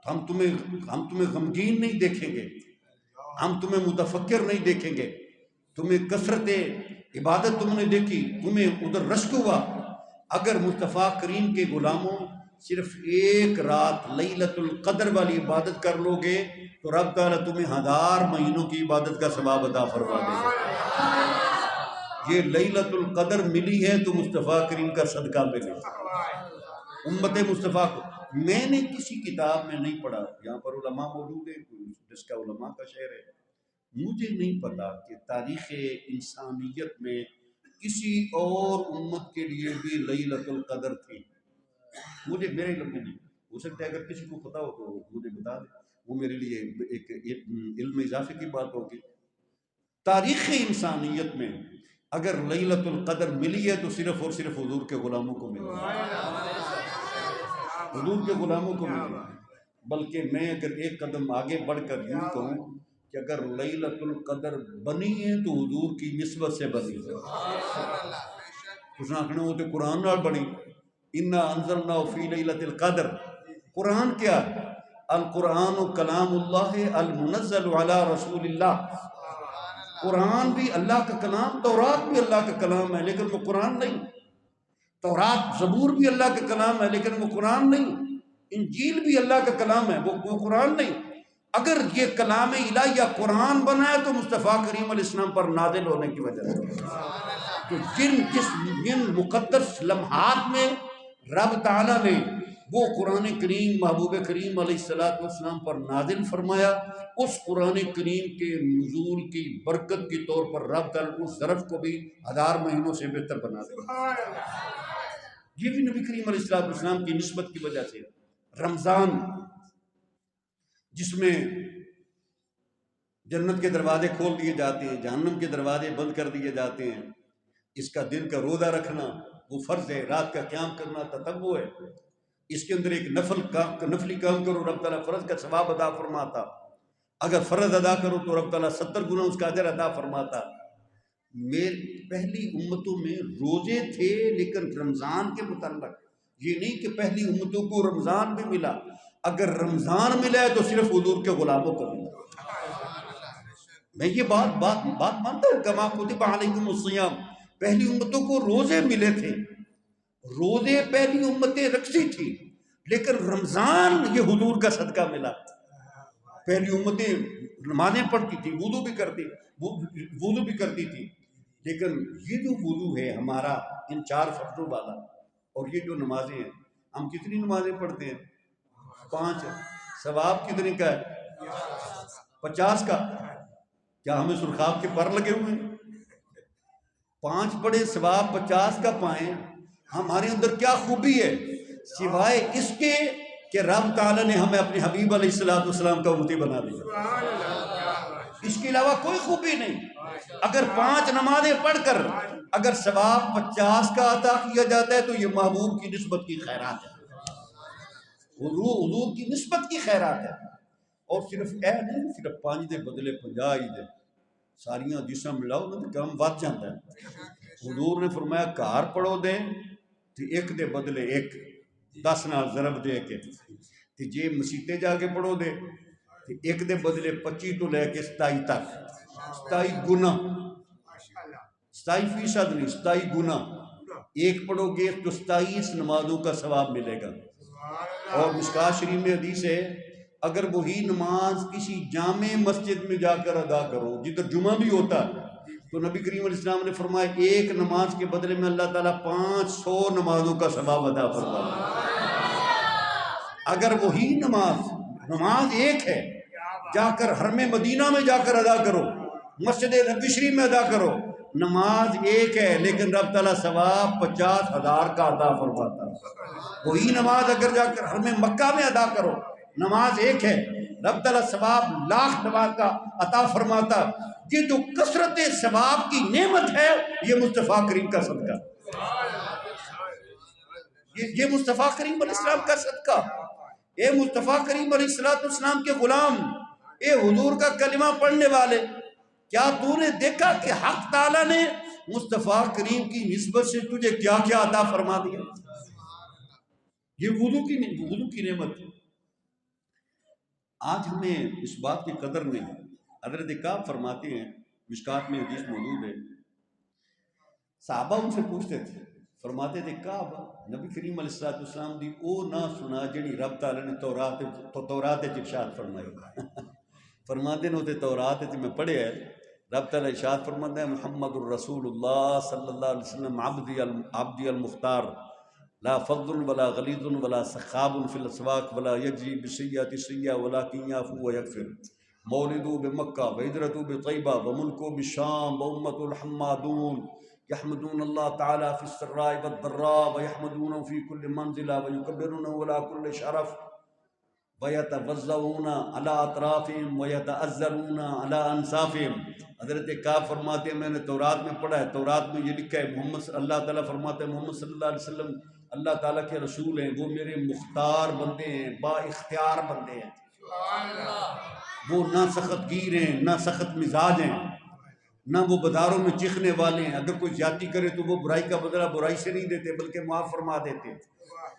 ہم تمہیں غمگین نہیں دیکھیں گے، ہم تمہیں متفکر نہیں دیکھیں گے، تمہیں کثرت عبادت تم نے دیکھی، تمہیں ادھر رشک ہوا۔ اگر مصطفیٰ کریم کے غلاموں صرف 1 رات لیلۃ القدر والی عبادت کر لو گے تو رب تعالیٰ تمہیں 1000 مہینوں کی عبادت کا ثواب عطا فرما دے گا۔ یہ لیلۃ القدر ملی ہے تو مصطفیٰ کریم کا صدقہ ملے، امت مصطفیٰ کو۔ میں نے کسی کتاب میں نہیں پڑھا، یہاں پر علماء موجود ہیں جس کا علماء کا شعر ہے، مجھے نہیں پتا کہ تاریخ انسانیت میں کسی اور امت کے لیے بھی لیلۃ القدر تھی، میرے علم میں نہیں، ہو سکتا ہے اگر کسی کو پتا ہو تو مجھے بتا دیں، وہ میرے لیے ایک علم اضافے کی بات ہوگی۔ تاریخ انسانیت میں اگر لیلۃ القدر ملی ہے تو صرف اور صرف حضور کے غلاموں کو ملی ہے، حضور کے غلاموں کو ملی ہے۔ بلکہ میں اگر ایک قدم آگے بڑھ کر یوں کہوں کہ اگر لیلۃ القدر بنی ہے تو حضور کی نسبت سے بنی ہے، کچھ آنکھنے ہوتے قرآن نال بنی، انا انزلنا فی لیلۃ القدر، قرآن کیا ہے؟ القرآن کلام اللہ المنزل علی رسول اللہ، قرآن بھی اللہ کا کلام، تورات بھی اللہ کا کلام ہے، لیکن وہ قرآن نہیں، تورات زبور بھی اللہ کا کلام ہے لیکن وہ قرآن نہیں، انجیل بھی اللہ کا کلام ہے وہ قرآن نہیں۔ اگر یہ کلام الہیہ قرآن بنا ہے تو مصطفیٰ کریم علیہ السلام پر نازل ہونے کی وجہ سے۔ تو جن مقدس لمحات میں رب تعالیٰ نے وہ قرآن کریم محبوب کریم علیہ السلام پر نازل فرمایا، اس قرآن کریم کے نزول کی برکت کے طور پر رب تعالیٰ اس ظرف کو بھی 1000 مہینوں سے بہتر بنا دیا۔ یہ بھی نبی کریم علیہ السلام کی نسبت کی وجہ سے۔ رمضان جس میں جنت کے دروازے کھول دیے جاتے ہیں، جہنم کے دروازے بند کر دیے جاتے ہیں، اس کا دن کا روزہ رکھنا وہ فرض ہے، رات کا قیام کرنا تطوع ہے، اس کے اندر ایک نفلی کام کرو رب تعالیٰ فرض کا ثواب ادا فرماتا، اگر فرض ادا کرو تو رب تعالیٰ 70 گنا اس کا اجر ادا فرماتا۔ پہلی امتوں میں روزے تھے لیکن رمضان کے متعلق، یہ نہیں کہ پہلی امتوں کو رمضان بھی ملا، اگر رمضان ملا ہے تو صرف حضور کے غلاموں کو ملا۔ میں یہ بات مانتا ہوں، کما کتب علیکم الصیام، پہلی امتوں کو روزے ملے تھے، روزے پہلی امتیں رکھتی تھی، لیکن رمضان یہ حضور کا صدقہ ملا۔ پہلی امتیں نمازیں پڑھتی تھی، وضو بھی کرتی تھی، لیکن یہ جو وضو ہے ہمارا ان 4 فرضوں والا، اور یہ جو نمازیں ہیں، ہم کتنی نمازیں پڑھتے ہیں؟ 5۔ ثواب کتنے کا ہے؟ 50 کا۔ کیا ہمیں سرخاب کے پر لگے ہوئے ہیں؟ 5 پڑھے ثواب 50 کا پائیں۔ ہمارے اندر کیا خوبی ہے سوائے اس کے کہ رب تعالیٰ نے ہمیں اپنے حبیب علیہ السلام کا امتی بنا دیا، اس کے علاوہ کوئی خوبی نہیں۔ اگر 5 نمازیں پڑھ کر اگر ثواب 50 کا عطا کیا جاتا ہے تو یہ محبوب کی نسبت کی خیرات ہے، حضور کی نسبت کی خیرات ہے۔ اور صرف نہیں، صرف 5 دے بدلے 50 ہی دے، ساریاں جسم ملاؤ نا تو کام ود جاتا ہے۔ حضور نے فرمایا کار پڑھو دے تو 1 دے بدلے 1، 10 نال ضرب دے کے، تو جے مسیتے جا کے پڑھو دے تو 1 دے بدلے 25 تو لے کے 27 تک، 27 گنا، 27% نہیں، 27 گنا 1 پڑھو گے تو 27 نمازوں کا ثواب ملے گا۔ اور مشکات شریف میں حدیث ہے، اگر وہی نماز کسی جامع مسجد میں جا کر ادا کرو جدھر جمعہ بھی ہوتا ہے، تو نبی کریم علیہ السلام نے فرمایا 1 نماز کے بدلے میں اللہ تعالیٰ 500 نمازوں کا ثواب ادا فرماتا ہے۔ اگر وہی نماز 1 ہے، جا کر حرم مدینہ میں جا کر ادا کرو، مسجد نبوی شریف میں ادا کرو، نماز 1 ہے لیکن رب تعالیٰ ثواب 50,000 کا عطا فرماتا ہے۔ وہی نماز اگر جا کر حرم مکہ میں ادا کرو، نماز 1 ہے، رب تعالیٰ ثواب 1,00,000 نماز کا عطا فرماتا۔ یہ جو کثرت ثواب کی نعمت ہے یہ مصطفیٰ کریم کا صدقہ، یہ مصطفیٰ کریم علیہ السلام کا صدقہ۔ اے مصطفیٰ کریم علیہ السلام کے غلام، اے حضور کا کلمہ پڑھنے والے، کیا تو نے دیکھا کہ حق تعالیٰ نے مصطفیٰ کریم کی نسبت سے تجھے کیا کیا عطا فرما دیا؟ یہ وضو کی نعمت ہے۔ آج ہمیں اس بات کی قدر نہیں۔ حضرت کعب فرماتے ہیں، مشکات میں حدیث موجود ہے، صحابہ ان سے پوچھتے تھے، فرماتے تھے کعب نبی کریم علیہ السلام دی او نہ سنا جڑی رب تعالیٰ نے تورات ارشاد فرمائی۔ فرماتے نے تورات میں پڑھے ہے، رب تعالیٰ ارشاد فرماتا ہے محمد الرسول اللہ صلی اللہ علیہ وسلم عبدی المختار لا فضل ولا غلیظ ولا سخاب فی الاسواق ولا یجری بسیئۃ سیئہ ولکن یعفو ویغفر مولدو بمکہ وہجرتو بطیبہ وملکو بالشام وامت الحمادون یحمدون اللہ تعالی فی السراء والضراء ویحمدون فی کل منزلہ ویکبرون علی کل شرف وَيَتَوَزَّعُونَ عَلَىٰ أَطْرَافِهِمْ وَيَتَأَذَّرُونَ عَلَىٰ أَنصَافِهِمْ۔ حضرت کعب فرماتے ہیں میں نے تورات میں پڑھا ہے، تورات میں یہ لکھا ہے اللہ تعالیٰ فرماتے ہیں محمد صلی اللہ علیہ وسلم اللہ تعالیٰ کے رسول ہیں، وہ میرے مختار بندے ہیں، با اختیار بندے ہیں، وہ نہ سخت گیر ہیں نہ سخت مزاج ہیں، نہ وہ بازاروں میں چیخنے والے ہیں، اگر کوئی زیادتی کرے تو وہ برائی کا بدلہ برائی سے نہیں دیتے بلکہ معاف فرما دیتے۔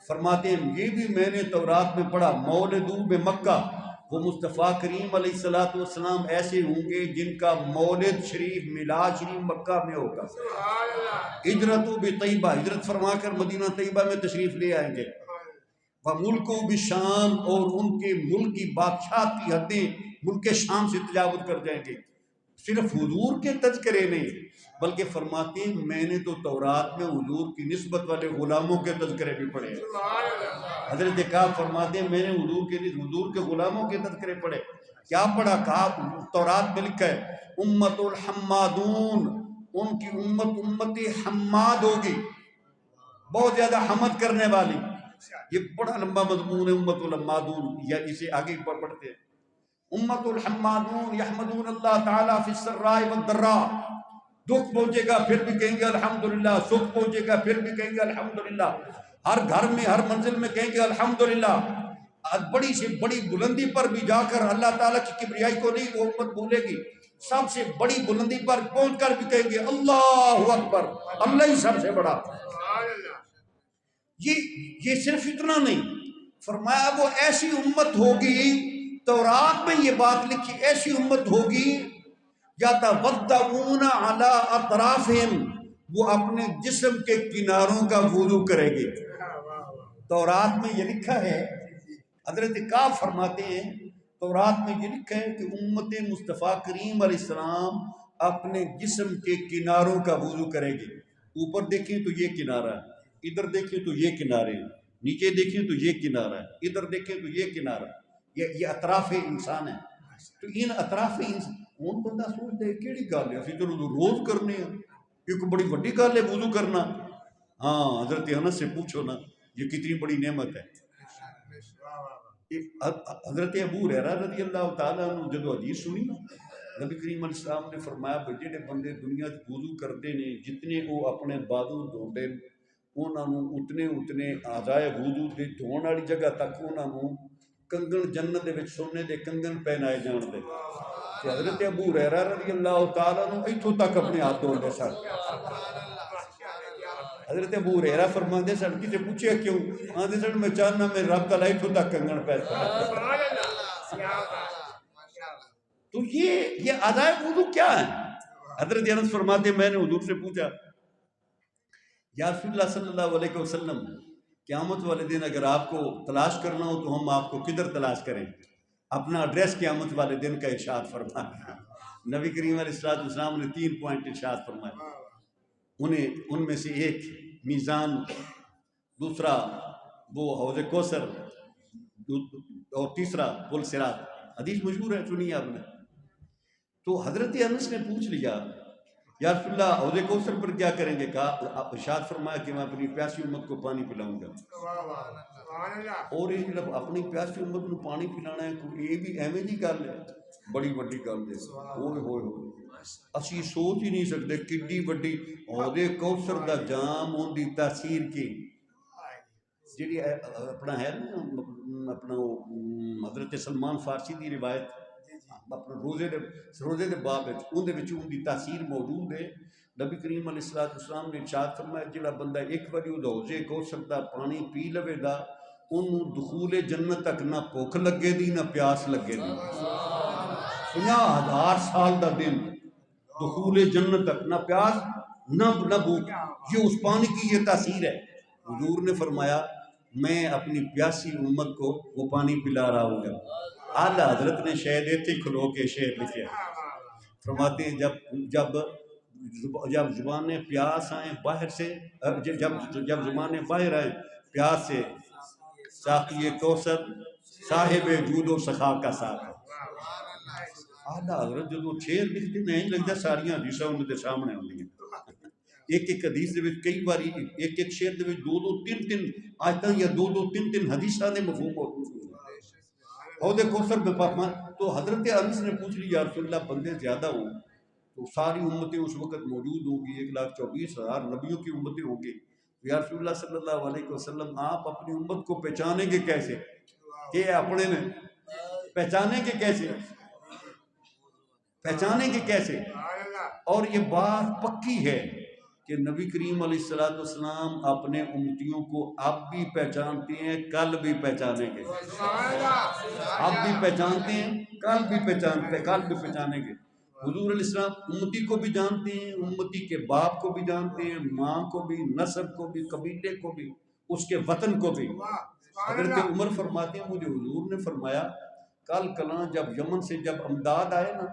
فرماتے ہیں یہ بھی میں نے تورات میں پڑھا، مولدو بمکہ، وہ مصطفیٰ کریم علیہ الصلوۃ والسلام ایسے ہوں گے جن کا مولد شریف میلاد شریف مکہ میں ہوگا. ہجرت بطیبہ، ہجرت فرما کر مدینہ طیبہ میں تشریف لے آئیں گے. وملک بشام، اور ان کے ملک کی بادشاہ کی حدیں ملک شام سے تجاوز کر جائیں گے. صرف حضور کے تذکرے نہیں بلکہ فرماتے ہیں میں نے تو تورات میں حضور کی نسبت والے غلاموں کے تذکرے بھی پڑھے. حضرت کعب فرماتے ہیں میں نے حضور کے غلاموں کے تذکرے پڑھے. کیا پڑھا؟ کہا تورات میں لکھا ہے امت الحمادون، ان کی امت امت حماد ہوگی، بہت زیادہ حمد کرنے والی. یہ بڑا لمبا مضمون ہے امت الحمادون، یا اسے آگے پڑھتے ہیں. امت الحمادون یحمدون اللہ تعالیٰ فی السراء والضراء، دکھ پہنچے گا پھر بھی کہیں گے الحمدللہ، سکھ پہنچے گا پھر بھی کہیں گے الحمدللہ، ہر گھر میں ہر منزل میں کہیں گے الحمدللہ. بڑی سے بڑی بلندی پر بھی جا کر اللہ تعالیٰ کی کبریائی کو نہیں وہ امت بھولے گی. سب سے بڑی بلندی پر پہنچ کر بھی کہیں گے اللہ اکبر، اللہ ہی سب سے بڑا. یہ صرف اتنا نہیں، فرمایا وہ ایسی امت ہوگی، تورات میں یہ بات لکھی، ایسی امت ہوگی یتودعون علی اطرافہم، وہ اپنے جسم کے کناروں کا وضو کرے گی. تورات میں یہ لکھا ہے، حضرت کعب فرماتے ہیں تورات میں یہ لکھا ہے کہ امت مصطفیٰ کریم علیہ السلام اپنے جسم کے کناروں کا وضو کرے گی. اوپر دیکھیں تو یہ کنارہ ہے، ادھر دیکھیں تو یہ کنارے ہیں، نیچے دیکھیں تو یہ کنارہ ہے، ادھر دیکھیں تو یہ کنارہ. یہ اطراف انسان ہے. تو ان اطراف انسان ہوں بندہ سوچتا ہے کیڑی گل ہے، اسی تو روز کرنے ہیں، ایک بڑی وڈی گل ہے وضو کرنا. ہاں حضرت انس سے پوچھو نا یہ کتنی بڑی نعمت ہے. حضرت ابو ہریرہ رضی اللہ تعالیٰ عنہ جدو حدیث سنی نا، نبی کریم علیہ السلام نے فرمایا کہ جڑے بندے دنیا وضو کرتے ہیں جتنے وہ اپنے بازو دھوندے انہوں اتنے اعضائے وضو دے دھون والی جگہ تک انہوں کنگن جنت دے وچ سونے دے کنگن پہنائے جان دے. کہ حضرت ابو ہریرہ رضی اللہ تعالیٰ عنہ ایتھوں تک اپنے ہاتھ دھوندے سن. حضرت ابو ہریرہ فرماندے سن کسے پوچھے کیوں؟ آندے سن میں چاہنا میں رب تعالیٰ ایتھوں تک کنگن پہنا. تو یہ اعضائے وضو کیا ہے؟ حضرت انس فرماتے میں نے حضور سے پوچھا یا رسول اللہ صلی اللہ علیہ وسلم قیامت والے دن اگر آپ کو تلاش کرنا ہو تو ہم آپ کو کدھر تلاش کریں؟ اپنا ایڈریس قیامت والے دن کا ارشاد فرمایا. نبی کریم علیہ السلام نے 3 پوائنٹ ارشاد فرمایا. ان میں سے ایک میزان، دوسرا وہ حوض کوثر، اور تیسرا پل صراط. حدیث مشہور ہے، سنی آپ نے. تو حضرت انس نے پوچھ لیا یا رسول اللہ حوض کوثر پر کیا کریں گے؟ کہا ارشاد فرمایا کہ میں اپنی پیاسی امت کو پانی پلاؤں گا. اور یہ اپنی پیاسی امت کو پانی پلانا ہے یہ بھی ایویں دی گل ہے، بڑی وڈی گل ہے. ہوئے ہوئے ہوئے اسی سوچ ہی نہیں سکتے کڈی وڈی حوض کوثر دا جام ان دی تاثیر کی. جی اپنا ہے نا اپنا حضرت سلمان فارسی دی روایت اپنے روزے دے باب ان دی تاثیر موجود ہے. نبی کریم علیہ السلام نے ارشاد فرمایا جڑا بندہ ایک باری حوض کوثر دا پانی پی لوے دا انہوں دخول جنت تک نہ بھوک لگے دی نہ پیاس لگے دی. 50,000 سال دا دن دخول جنت تک نہ پیاس نہ بھوک، یہ اس پانی کی یہ تاثیر ہے. حضور نے فرمایا میں اپنی پیاسی امت کو وہ پانی پلا رہا ہوں گا. اعلیٰ حضرت نے شاید ایتھے کھلو کے شعر لکھے فرماتے ہیں جب زبانیں پیاس آئیں باہر سے، جب زبانیں باہر آئیں پیاس سے، ساقی کوثر صاحب جود و سخا کا ساتھ. اعلیٰ حضرت جدو شعر لکھتے نہیں لگتا ساریاں حدیثاں ان کے سامنے ہوندی ہیں. ایک حدیث دے وچ کئی باری ایک شعر دے وچ 2-3 آیتاں یا 2-3 حدیثاں دے مفہوم موجود ہیں. حوض کوثر پہ پاک مان. تو حضرت انس نے پوچھ لی یا رسول اللہ بندے زیادہ ہوں تو ساری امتیں اس وقت موجود ہوں گی، 1,24,000 نبیوں کی امتیں ہوں گی. یا رسول اللہ صلی اللہ علیہ وسلم آپ اپنی امت کو پہچانیں گے کیسے؟ کہ اپنے نے پہچانیں گے کیسے؟ پہچانیں گے کیسے؟ اور یہ بات پکی ہے کہ نبی کریم علیہ السلام اپنے امتیوں کو اب بھی پہچانتے ہیں، کل بھی پہچانیں گے، اب بھی پہچانتے ہیں، کل بھی پہچانیں گے۔ حضور علیہ السلام امتی کو بھی جانتے ہیں، امتی کے باپ کو بھی جانتے ہیں، ماں کو بھی، نسب کو بھی، قبیلے کو بھی، اس کے وطن کو بھی۔ حضرت عمر فرماتے ہیں مجھے حضور نے فرمایا کل کلاں جب یمن سے جب امداد آئے نا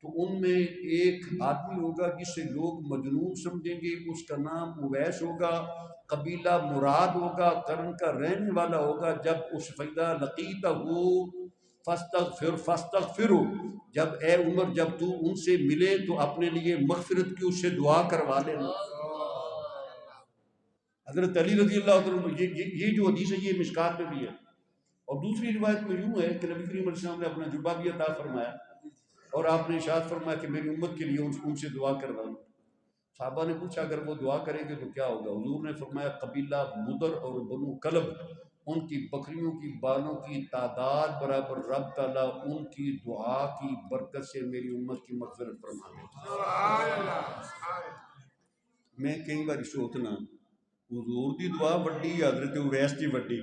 تو ان میں ایک آدمی ہوگا جسے لوگ مجنون سمجھیں گے، اس کا نام اویس ہوگا، قبیلہ مراد ہوگا، قرن کا رہنے والا ہوگا۔ جب اس فیدہ لقیتہ ہو فاستغفر، جب اے عمر جب تو ان سے ملے تو اپنے لیے مغفرت کی اس سے دعا کروا لینا۔ حضرت علی رضی اللہ عنہ یہ جو حدیث ہے یہ مشکات میں بھی ہے، اور دوسری روایت میں یوں ہے کہ نبی کریم علیہ السلام نے اپنا جبہ بھی عطا فرمایا اور آپ نے ارشاد فرمایا کہ میری امت کے لیے ان سے دعا کروانا۔ صحابہ نے پوچھا اگر وہ دعا کریں گے تو کیا ہوگا؟ حضور نے فرمایا قبیلہ مدر اور بنو کلب، ان کی بکریوں کی بالوں کی تعداد برابر رب تعالیٰ ان کی دعا کی برکت سے میری امت کی مغفرت فرما دے۔ میں کئی بار سوچنا حضور دی دعا وڈی یا حضرت اویس دی وڈی؟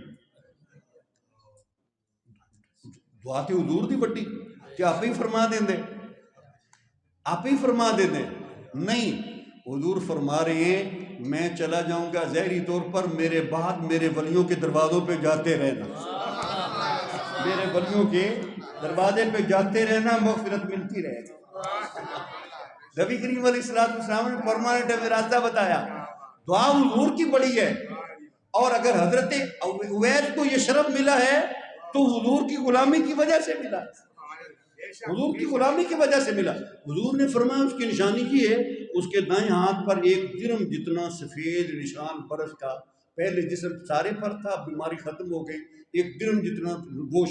دعا تے حضور دی وڈی کہ آپ ہی فرما دیں دے، آپ ہی فرما دیں دے۔ نہیں، حضور فرما رہے ہیں میں چلا جاؤں گا ظاہری طور پر، میرے بعد میرے ولیوں کے دروازوں پہ جاتے رہنا، میرے ولیوں کے دروازے پہ جاتے رہنا، مغفرت ملتی رہے گی۔ نبی کریم علیہ السلام نے پرماننٹ راستہ بتایا۔ دعا حضور کی بڑی ہے، اور اگر حضرت اویس کو یہ شرف ملا ہے تو حضور کی غلامی کی وجہ سے ملا، حضور کی غلامی کی وجہ سے ملا۔ حضور نے فرمایا اس کی نشانی کی ہے، اس کے دائیں ہاتھ پر ایک درم جتنا سفید نشان برس کا، پہلے جسم سارے پر تھا، بیماری ختم ہو گئی، ایک درم جتنا وہ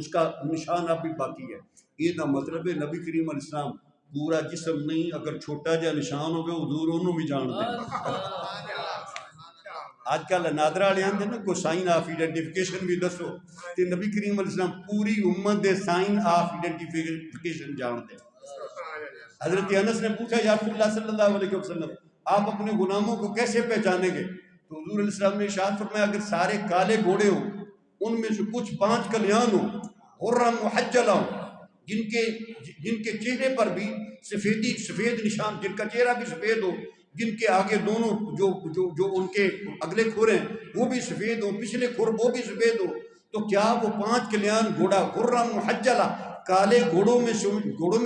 اس کا نشان اب بھی باقی ہے۔ یہ دا مطلب ہے نبی کریم علیہ السلام پورا جسم نہیں، اگر چھوٹا جا نشان ہوگا حضور انہوں بھی جانتے ہیں۔ آج کل نادرہ والے آندے نا کوئی سائن آف ایڈنٹیفیکیشن بھی دسو، تے نبی کریم علیہ السلام پوری امت دے سائن آف ایڈنٹیفیکیشن جانتے ہیں۔ حضرت انس نے پوچھا یا رسول اللہ صلی اللہ علیہ وسلم آپ اپنے غلاموں کو کیسے پہچانیں گے؟ تو حضور علیہ السلام نے ارشاد فرمایا اگر سارے کالے گھوڑے ہوں، ان میں سے کچھ 5 کلیان ہوں، حرم محجلہ ہوں، جن کے چہرے پر بھی سفید نشان، جن کا چہرہ بھی سفید ہو، جن کے آگے دونوں جو ان کے اگلے کھر ہیں وہ بھی سفید ہو، پچھلے کھر وہ بھی سفید ہو، تو کیا وہ 5 کلیان گھوڑا حرم محجلہ کالے گھوڑوں میں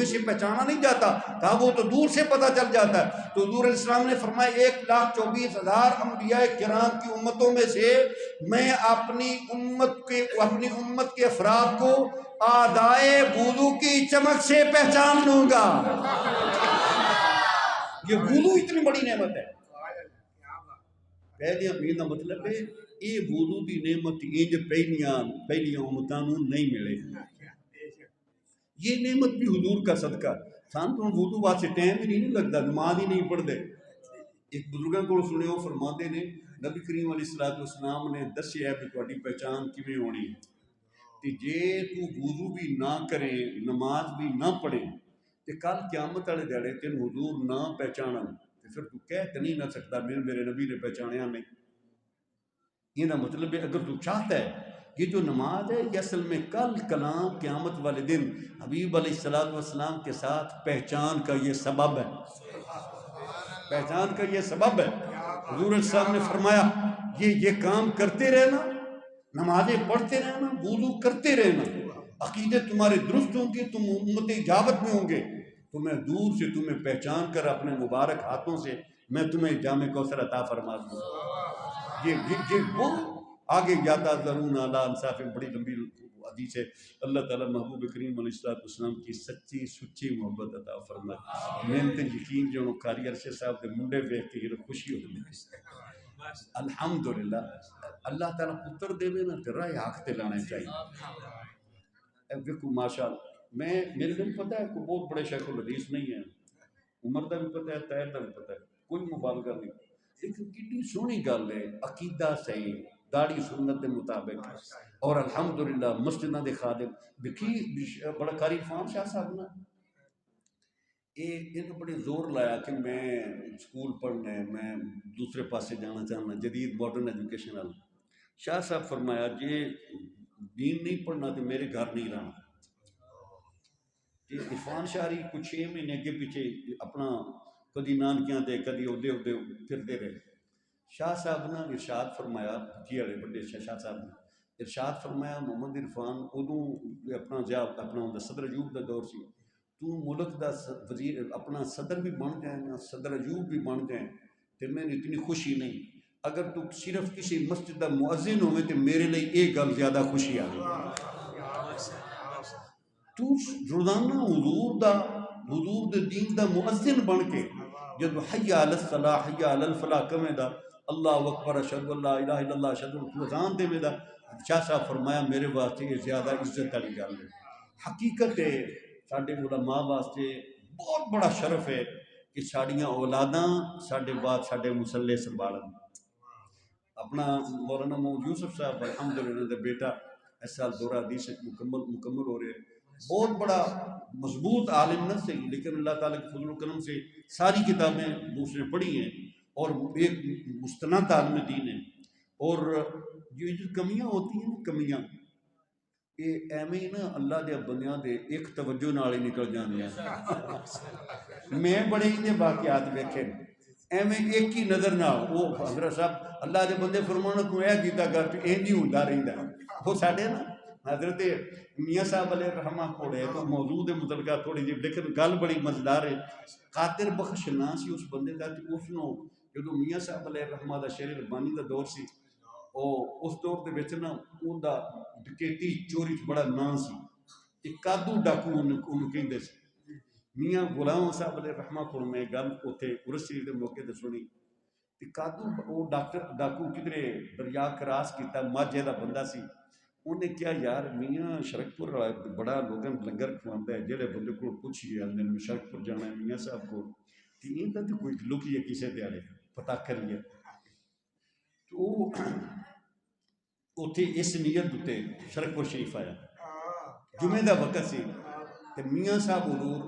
سے پہچانا نہیں جاتا تھا؟ وہ تو دور سے پتہ چل جاتا ہے۔ تو حضور علیہ السلام نے فرمایا 1,24,000 انبیاء کرام کی امتوں میں سے میں اپنی امت کے افراد کو آدائے وضو کی چمک سے پہچان لوں گا۔ یہ وضو اتنی بڑی نعمت ہے۔ پہلے امین کا مطلب ہے یہ وضو دی نعمت انج پہلیاں امتاں نوں نہیں ملے، یہ نعمت بھی حضور کا صدقہ۔ سان تو وضو واسطے ٹائم ہی نہیں لگتا، نماز ہی نہیں پڑھتے۔ ایک بزرگاں کو سنے وہ فرماتے نے نبی کریم علیہ السلام نے دسیا کہ تہاڈی پہچان کیویں ہونی ہے، کہ جے تو وضو بھی نہ کرے نماز بھی نہ پڑھے تے کل قیامت والے دیہڑے تینوں حضور نہ پہچانن تے پھر تو کہہ تے نہیں نہ سکتا میرے نبی نے پہچانیا نہیں۔ یہ مطلب ہے اگر تو چاہتا ہے یہ جو نماز ہے یہ اصل میں کل کلام قیامت والے دن حبیب علیہ السلام کے ساتھ پہچان کا یہ سبب ہے، پہچان کا یہ سبب ہے۔ حضور علیہ السلام نے فرمایا یہ کام کرتے رہنا، نمازیں پڑھتے رہنا، وضو کرتے رہنا، عقیدے تمہارے درست ہوں گے، تم امت اجابت میں ہوں گے، تو میں دور سے تمہیں پہچان کر اپنے مبارک ہاتھوں سے میں تمہیں جام کوثر عطا فرما دوں۔ یہ وہ آگے جاتا ضرور اعلیٰ انصاف بڑی لمبی حدیث ہے۔ اللہ تعالیٰ محبوب کریم علیہ السلام کی سچی سچی محبت عطا فرمائے۔ محنت یقین جو قاری عرشد صاحب کے منڈے دیکھ کے یہ خوشی ہوتی ہے۔ الحمدللہ اللہ تعالیٰ پتر دے نا تو راہ حق تے لانے چاہیے۔ دیکھو ماشاءاللہ میرے کو پتہ ہے کوئی بہت بڑے شیخ الحدیث نہیں ہے، عمر دا بھی پتہ ہے، طاہر دا بھی پتہ ہے، کوئی مبالغہ نہیں، لیکن کتنی سونی گل ہے، عقیدہ صحیح، داڑھی سنت کے مطابق، اور الحمدللہ مسجداں دے خادم۔ دیکھی بڑا قاری عرفان شاہ صاحب نا یہ بڑے زور لایا کہ میں سکول پڑھنا ہے، میں دوسرے پاسے جانا چاہنا، جدید ماڈرن ایجوکیشن وال۔ شاہ صاحب فرمایا جی دین نہیں پڑھنا تو میرے گھر نہیں رہنا۔ کہ عرفان شاہری کچھ 6 مہینے اگے پیچھے اپنا کدی نانکیاں دے کدی اودے اودے پھرتے رہے۔ شاہ صاحب نے ارشاد فرمایا، جی والے بڑے شاہ صاحب نے ارشاد فرمایا محمد عرفان ادوں اپنا صدر ایوب کا دور سی، تو ملک دا وزیر اپنا صدر بھی بن جائے نا، صدر ایوب بھی بن جائے تو میں اتنی خوشی نہیں، اگر تو صرف کسی مسجد دا مؤذن ہوئے تو میرے لیے ایک گل زیادہ خوشی آ گئی۔ تو روزانہ حضور دے دین دا مؤذن بن کے جب حی علی الصلاح حی علی الفلاح کمیں دا اللہ اکبر اشہد ان لا الہ الا اللہ اشہد ان اذان دے میں دا، شاہ صاحب فرمایا میرے واسطے یہ زیادہ عزت والی گل ہے۔ حقیقت ہے ساڈے علماء واسطے بہت بڑا شرف ہے کہ ساڈیاں اولاداں ساڈے بعد ساڈے مصلے سنبھالن۔ اپنا مولانا محمود یوسف صاحب الحمدللہ دے بیٹا اس سال دورہ حدیث مکمل ہو رہے ہیں، بہت بڑا مضبوط عالم نہ سے، لیکن اللہ تعالیٰ کے فضل و کرم سے ساری کتابیں دوسرے پڑھی ہیں اور ایک مستند عالم دین ہے۔ اور یہ جو کمیاں ہوتی ہیں نا کمیاں، یہ ایویں نا اللہ دے بندیاں دے ایک توجہ نال ہی نکل جاندے ہیں۔ میں بڑے ہی واقعات ویکھے ایویں ایک ہی نظر نال وہ حضرت صاحب اللہ دے بندے فرمانا تو اے کیتا کر تو اینج ہی ہوندا رہندا وہ ساڈے نا حضرت میاں صاحب علیہ رحمہ کوڑے تو موضوع دے متعلقہ تھوڑی جی لیکن گل بڑی مزیدار ہے۔ قادر بخش نا سی اس بندے دا تے اس نو جدوں میاں صاحب علیہ رحمہ دا شیر ربانی دا دور سی، او اس دور دے وچ نا اون دا ڈکیتی چوری چ بڑا نام سی، تے کادو ڈاکو اونوں کہندے سی۔ میاں غلام صاحب علیہ رحمہ کو میں گل اوتھے عرس شریف دے موقع تے سنی تے کادو او ڈاکو کدھرے دریا کراس کیتا، ماجھے دا بندہ سی، انہیں کیا یار میاں شرکپور بڑا لوگوں لنگر کھواندا ہے، جہڑے بندے کو پوچھیے آندے میں شرکپور جانا ہے میاں صاحب کو تین کا تو کوئی لکیے کسے دیارے پتہ کریے تو اتھے اس نیت تے شرکپور شریف آیا، جمعہ دا وقت سی تے میاں صاحب حضور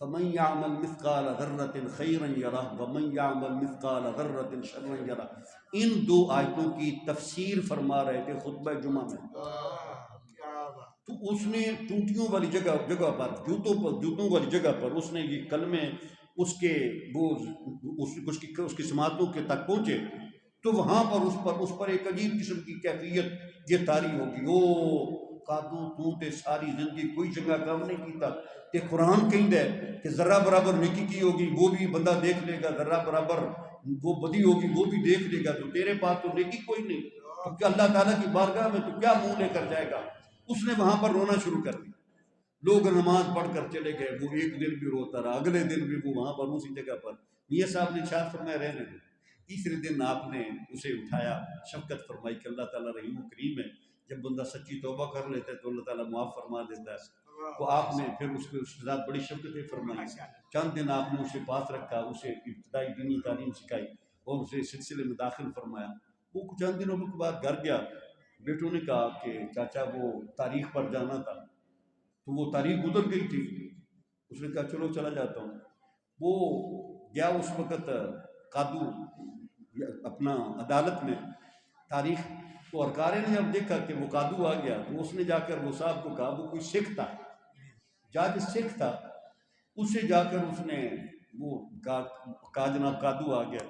فمن یعمل مثقال ذرۃ خیرا یرہ ومن یعمل مثقال ذرۃ شرا یرہ، ان دو آیتوں کی تفسیر فرما رہے تھے خطبہ جمعہ میں۔ تو اس نے ٹوٹیوں والی جگہ پر جوتوں والی جگہ پر اس نے یہ کلمے اس کے وہ اس کی سماعتوں کے تک پہنچے تو وہاں پر اس پر ایک عجیب قسم کی کیفیت یہ طاری ہوگی، او کادو تو تے ساری زندگی کوئی جگہ کام نہیں کیتا تے قرآن کہندہ ہے کہ ذرہ برابر نیکی کی ہوگی وہ بھی بندہ دیکھ لے گا، ذرہ برابر وہ بدی ہوگی وہ بھی دیکھ لے گا، تو تیرے پاس تو نیکی کوئی نہیں، تو کیا اللہ تعالیٰ کی بارگاہ میں تو کیا منہ لے کر جائے گا؟ اس نے وہاں پر رونا شروع کر دیا، لوگ نماز پڑھ کر چلے گئے، وہ ایک دن بھی روتا رہا، اگلے دن بھی وہ وہاں پر اسی جگہ پر میاں صاحب نے ارشاد فرمایا رہنے دو۔ تیسرے دن آپ نے اسے اٹھایا، شفقت فرمائی کہ اللہ تعالیٰ رحیم و کریم ہے، جب بندہ سچی توبہ کر لیتا ہے تو اللہ تعالیٰ معاف فرما دیتا ہے۔ تو آپ نے پھر اس کے ساتھ بڑی شفقتیں فرمائی، چند دن آپ نے اسے پاس رکھا، اسے ابتدائی دینی تعلیم سکھائی اور اسے سلسلے میں داخل فرمایا۔ وہ چند دنوں کے بعد گھر گیا، بیٹوں نے کہا کہ چاچا وہ تاریخ پر جانا تھا، تو وہ تاریخ گزر گئی تھی، اس نے کہا چلو چلا جاتا ہوں۔ وہ گیا اس وقت قادو اپنا عدالت میں تاریخ، تو ارکارے نے جب دیکھا کہ وہ قادو آ گیا تو اس نے جا کر وہ صاحب کو کہا، وہ کوئی سکھ تھا، جج سکھ تھا، اس سے جا کر اس نے وہ کہا جناب قادو آ گیا،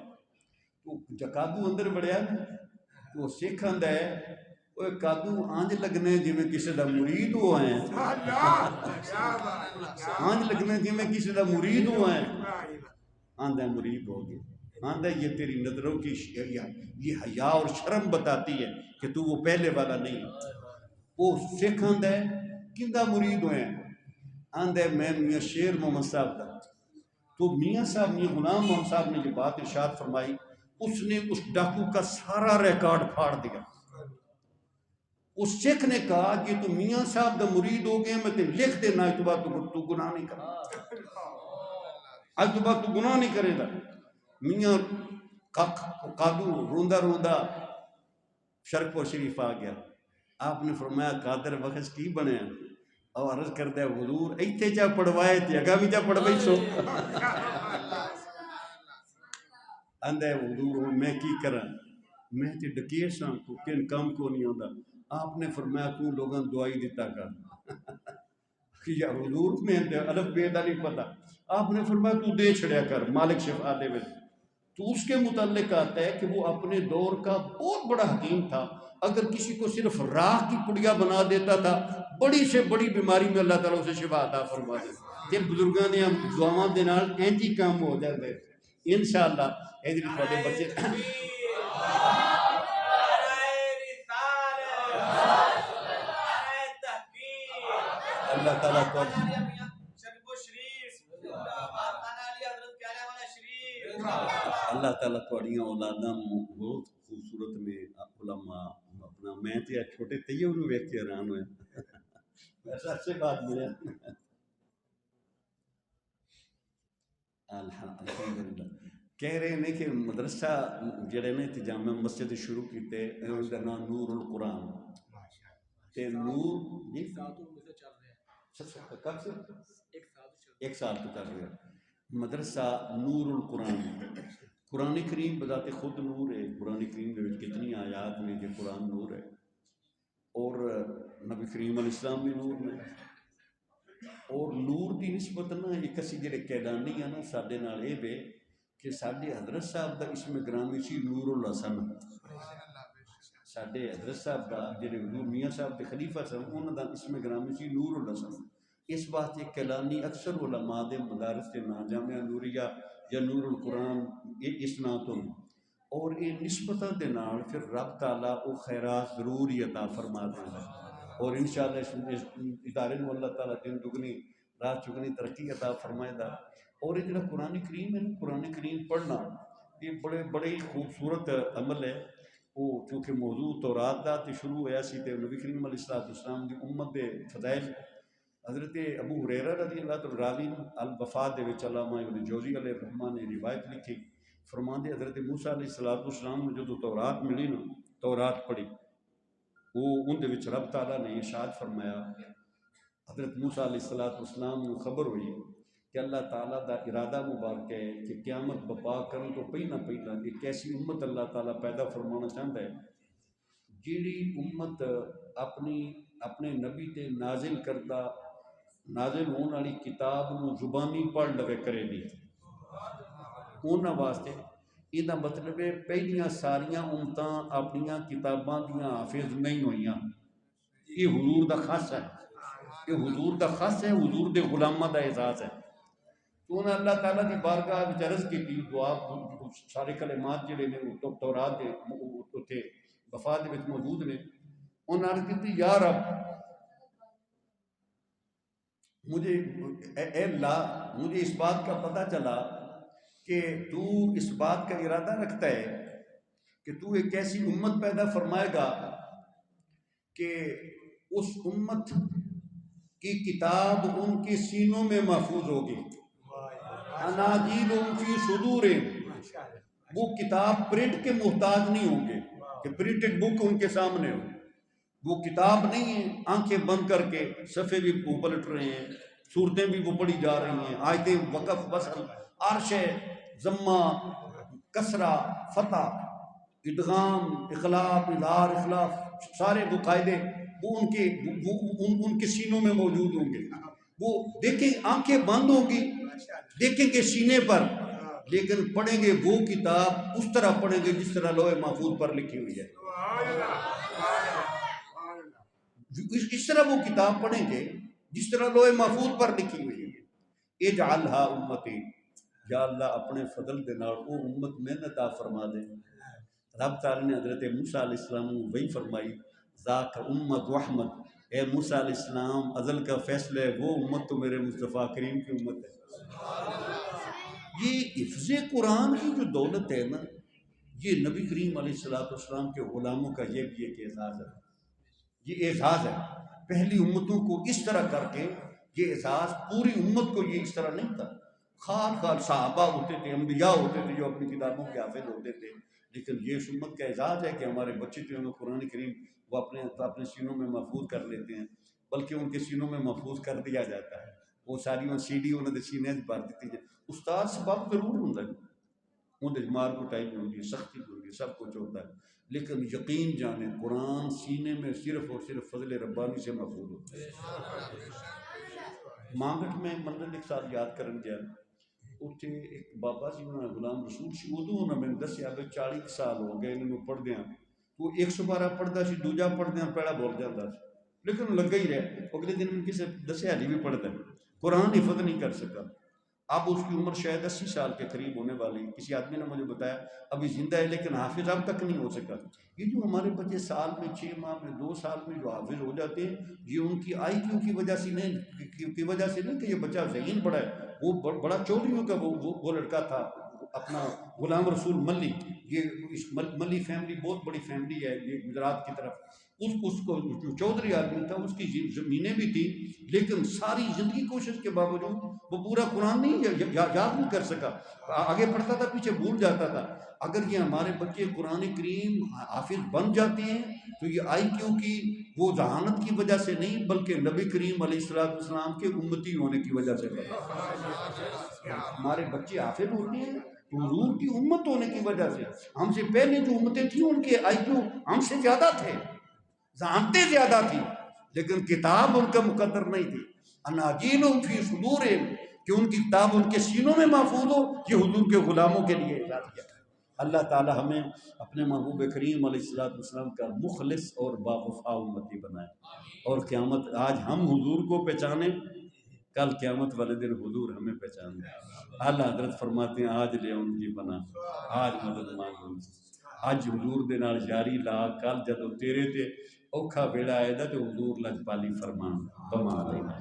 تو قادو اندر بڑھیا تو سکھ آندا ہے وہ قادو آنج لگنے جی میں کسی دا مرید ہو آئے ہیں، آنج لگنے جی میں کسی دا مرید ہو آئے ہیں، آندہ مرید ہو گئے، آندہ یہ تیری نظروں کی یہ حیا اور شرم بتاتی ہے کہ تو وہ پہلے والا نہیں۔ وہ سکھ آندہ ہے کندہ مرید ہوئے ہیں، آندہ ہے میں میاں شیر محمد صاحب دا۔ تو میاں صاحب نے غلام محمد صاحب نے یہ بات ارشاد فرمائی، اس نے اس ڈاکو کا سارا ریکارڈ پھاڑ دیا۔ اس سکھ نے کہا کہ تو میاں صاحب دا مرید ہو گئے، میں تے لکھ دینا آج تو بعد تو گناہ نہیں کرنا، آج تو بعد تو گناہ نہیں کرے گا۔ میاں قادو روندہ روندہ شرکپور شریف آ گیا، آپ نے فرمایا قادر بخش کی بنے ہیں؟ اور عرض کرتا ہے حضور ایتھے چا پڑھوائے تے اگا بھی چا پڑھوائی سو آندا ہے حضور میں کی کرا میں تے ڈکیس ہاں کو کن کام کو نہیں آندا آپ نے فرمایا تو لوگاں دعائی دیتا کر کہ یا حضور میں الف بے دا نہیں پتا آپ نے فرمایا تو دے چھڑیا کر مالک شفا دے وچ تو اس کے متعلق آتا ہے کہ وہ اپنے دور کا بہت بڑا حکیم تھا اگر کسی کو صرف راہ کی پڑیا بنا دیتا تھا بڑی سے بڑی بیماری میں اللہ تعالیٰ اسے شفا عطا فرما دے یہ بزرگاں نے دعاواں دے نال اینجی کام ہو جاتے انشاءاللہ ایدی تھوڑے بچے اللہ تعالیٰ کو اللہ تعالیٰ تھوڑیاں اولاداں بہت خوبصورت میں علماء اپنا میں تے چھوٹے تیے انہوں ویکھ کے حیران ہوئے ایسا اچھے بات ملے الحمدللہ کہہ رہے ہیں کہ مدرسہ جڑے نے تے جامع مسجد شروع کیتے ان دا نام نور القرآن تے نور جی کب سے ایک سال تو کر رہے مدرسہ نور القرآن قرآن کریم بذات خود نور ہے قرآن کریم دے وچ کتنی آیات نے کہ قرآن نور ہے اور نبی کریم علیہ السلام بھی نور نے اور نور دی نسبت نا ایک اسی جڑے کیدانی ہیں نا ساڈے نال اے بے کہ ساڈے حضرت صاحب دا اسم گرامی سی نور الحسن ساڈے حضرت صاحب دا جڑے حضور میاں صاحب دے خلیفہ سن انہاں دا اسم گرامی سی نور الحسن اس واسطے کیلانی اکثر علماء دے مدارس کے نام جامعہ نوریہ یا نور القرآن اس نام تو اور یہ نسبتاں دے نال پھر رب تعالیٰ او خیرات ضرور ہی عطا فرما دے اور انشاءاللہ اس ادارے میں اللہ تعالیٰ دن دگنی رات چگنی ترقی عطا فرمائے دا اور یہ جو قرآن کریم ہے قرآن کریم پڑھنا یہ بڑے خوبصورت عمل ہے وہ چونکہ موضوع تورات دا تے شروع ہوا سی تے نبی کریم علیہ السلام دی امت دے فضائل حضرت ابو ہریرہ رضی اللہ تعالیٰ راوی الوفات دے وچ علامہ ابن جوزی علیہ الرحمٰن نے روایت لکھی فرماندے حضرت موسیٰ علیہ السلام نے جو تورات ملی نا تورات پڑھی وہ ان دے وچ رب تعالیٰ نے ارشاد فرمایا حضرت موسیٰ علیہ السلام نے خبر ہوئی کہ اللہ تعالیٰ دا ارادہ مبارک ہے کہ قیامت بپا کرن تو پہلا ایک ایسی امت اللہ تعالیٰ پیدا فرمانا چاہتا ہے جیڑی امت اپنے نبی تے نازل کردہ نازل ہونے والی کتاب نو زبانی پڑھ لگے کرے دی انہاں واسطے یہ مطلب ہے پہلیاں ساریاں امتاں اپنیاں کتاباں دیاں حافظ نہیں ہوئیاں یہ حضور دا خاص ہے یہ حضور دا خاص ہے حضور دے غلامہ دا اعزاز ہے تو انہاں اللہ تعالیٰ دی بارگاہ وچ عرض کی دعا سارے کلمات جڑے نے تورات دے اوتے وفات دے وچ موجود نے انہاں عرض کی یا رب مجھے اے اللہ مجھے اس بات کا پتہ چلا کہ تو اس بات کا ارادہ رکھتا ہے کہ تو ایک ایسی امت پیدا فرمائے گا کہ اس امت کی کتاب ان کے سینوں میں محفوظ ہوگی اناجیل فی صدور وہ کتاب پرنٹ کے محتاج نہیں ہوں گے کہ پرنٹڈ بک ان کے سامنے ہو وہ کتاب نہیں ہے آنکھیں بند کر کے صفحے بھی پلٹ رہے ہیں صورتیں بھی وہ پڑھی جا رہی ہیں آیتیں وقف وصل عرش ضمہ کسرہ فتح ادغام اخلاف اظہار اخلاف سارے وہ قاعدے وہ ان کے سینوں میں موجود ہوں گے وہ دیکھیں آنکھیں بند ہوں گی دیکھیں گے سینے پر لیکن پڑھیں گے وہ کتاب اس طرح پڑھیں گے جس طرح لوح محفوظ پر لکھی ہوئی ہے اس طرح وہ کتاب پڑھیں گے جس طرح لوح محفوظ پر لکھی ہوئی ہے اجعلھا امتی یا اللہ اپنے فضل دے نال وہ امت میں عطا فرما دے رب تعالی نے حضرت موسیٰ علیہ السلام کو وہی فرمائی ذاک امت احمد اے موسیٰ علیہ السلام ازل کا فیصلہ ہے وہ امت تو میرے مصطفیٰ کریم کی امت ہے یہ حفظ قرآن کی جو دولت ہے نا یہ نبی کریم علیہ السلام کے غلاموں کا یہ بھی ایک اعزاز ہے یہ اعزاز ہے پہلی امتوں کو اس طرح کر کے یہ اعزاز پوری امت کو یہ اس طرح نہیں تھا خال صحابہ ہوتے تھے انبیاء ہوتے تھے جو اپنی کتابوں کے حافظ ہوتے تھے لیکن یہ اس امت کا اعزاز ہے کہ ہمارے بچے جو ہیں قرآن کریم وہ اپنے سینوں میں محفوظ کر لیتے ہیں بلکہ ان کے سینوں میں محفوظ کر دیا جاتا ہے. وہ ساری سی ڈی انہوں نے سینے بھر دیتی ہے. استاد سبب ضرور ہوتا ہے، اندر مار کٹائی بھی ہوتی ہے، سختی بھی ہوتی ہے، سب کچھ ہوتا ہے، لیکن یقین جانے قرآن سینے میں صرف اور صرف فضل ربانی سے محفوظ ہوتا ہے. مانگٹ میں منزل ایک سال یاد کرن گیا، اتنے ایک بابا سی انہوں نے غلام رسول سی ادو انہوں نے دسیا بھی 40 سال ہو گئے انہوں پڑھ دیا. وہ 112 پڑھتا سی، دوجا پڑھ دیا پہلا بول جاتا سی، لیکن لگا ہی رہا. اگلے دن میں کسی دسیا نہیں بھی پڑھتا، قرآن حفظ نہیں کر سکا. اب اس کی عمر شاید 80 سال کے قریب ہونے والی. کسی آدمی نے مجھے بتایا ابھی زندہ ہے لیکن حافظ اب تک نہیں ہو سکا. یہ جو ہمارے بچے سال میں 6 ماہ میں 2 سال میں جو حافظ ہو جاتے ہیں، یہ ان کی آئی کیو کی وجہ سے نہیں کہ یہ بچہ ذہین بڑا ہے. وہ بڑا چودھریوں کا وہ لڑکا تھا اپنا غلام رسول ملی. یہ ملی فیملی بہت بڑی فیملی ہے یہ گجرات کی طرف. اس کو جو چودھری آدمی تھا اس کی زمینیں بھی تھی، لیکن ساری زندگی کوشش کے باوجود وہ پورا قرآن نہیں یاد نہیں کر سکا. آگے پڑھتا تھا پیچھے بھول جاتا تھا. اگر یہ ہمارے بچے قرآن کریم حافظ بن جاتے ہیں تو یہ آئی کیو کی وہ ذہانت کی وجہ سے نہیں بلکہ نبی کریم علیہ السلام کے امتی ہونے کی وجہ سے. ہمارے بچے حافظ ہوتے ہیں تو حضور کی امت ہونے کی وجہ سے. ہم سے پہلے جو امتیں تھیں ان کے آئی کیو ہم سے زیادہ تھے، ذہانتیں زیادہ تھیں، لیکن کتاب ان کا مقدر نہیں تھی. اناجیلہم فی صدورہم، کہ ان کی کتاب ان کے سینوں میں محفوظ ہو، یہ حضور کے غلاموں کے لیے ارشاد کیا. اللہ تعالی ہمیں اپنے محبوب کریم علیہ السلام کا مخلص اور باوفا امتی بنائے، اور قیامت آج ہم حضور کو پہچانیں، کل قیامت والے دن حضور ہمیں پہچان دیں. اللہ حضرت فرماتے ہیں آج لے ان کی بنا، آج مدد مانگو، آج حضور دے نال یاری لا، کل جدو تیرے تے اوکھا بیڑا آئے دا تو حضور لجپالی فرمان بما علینا.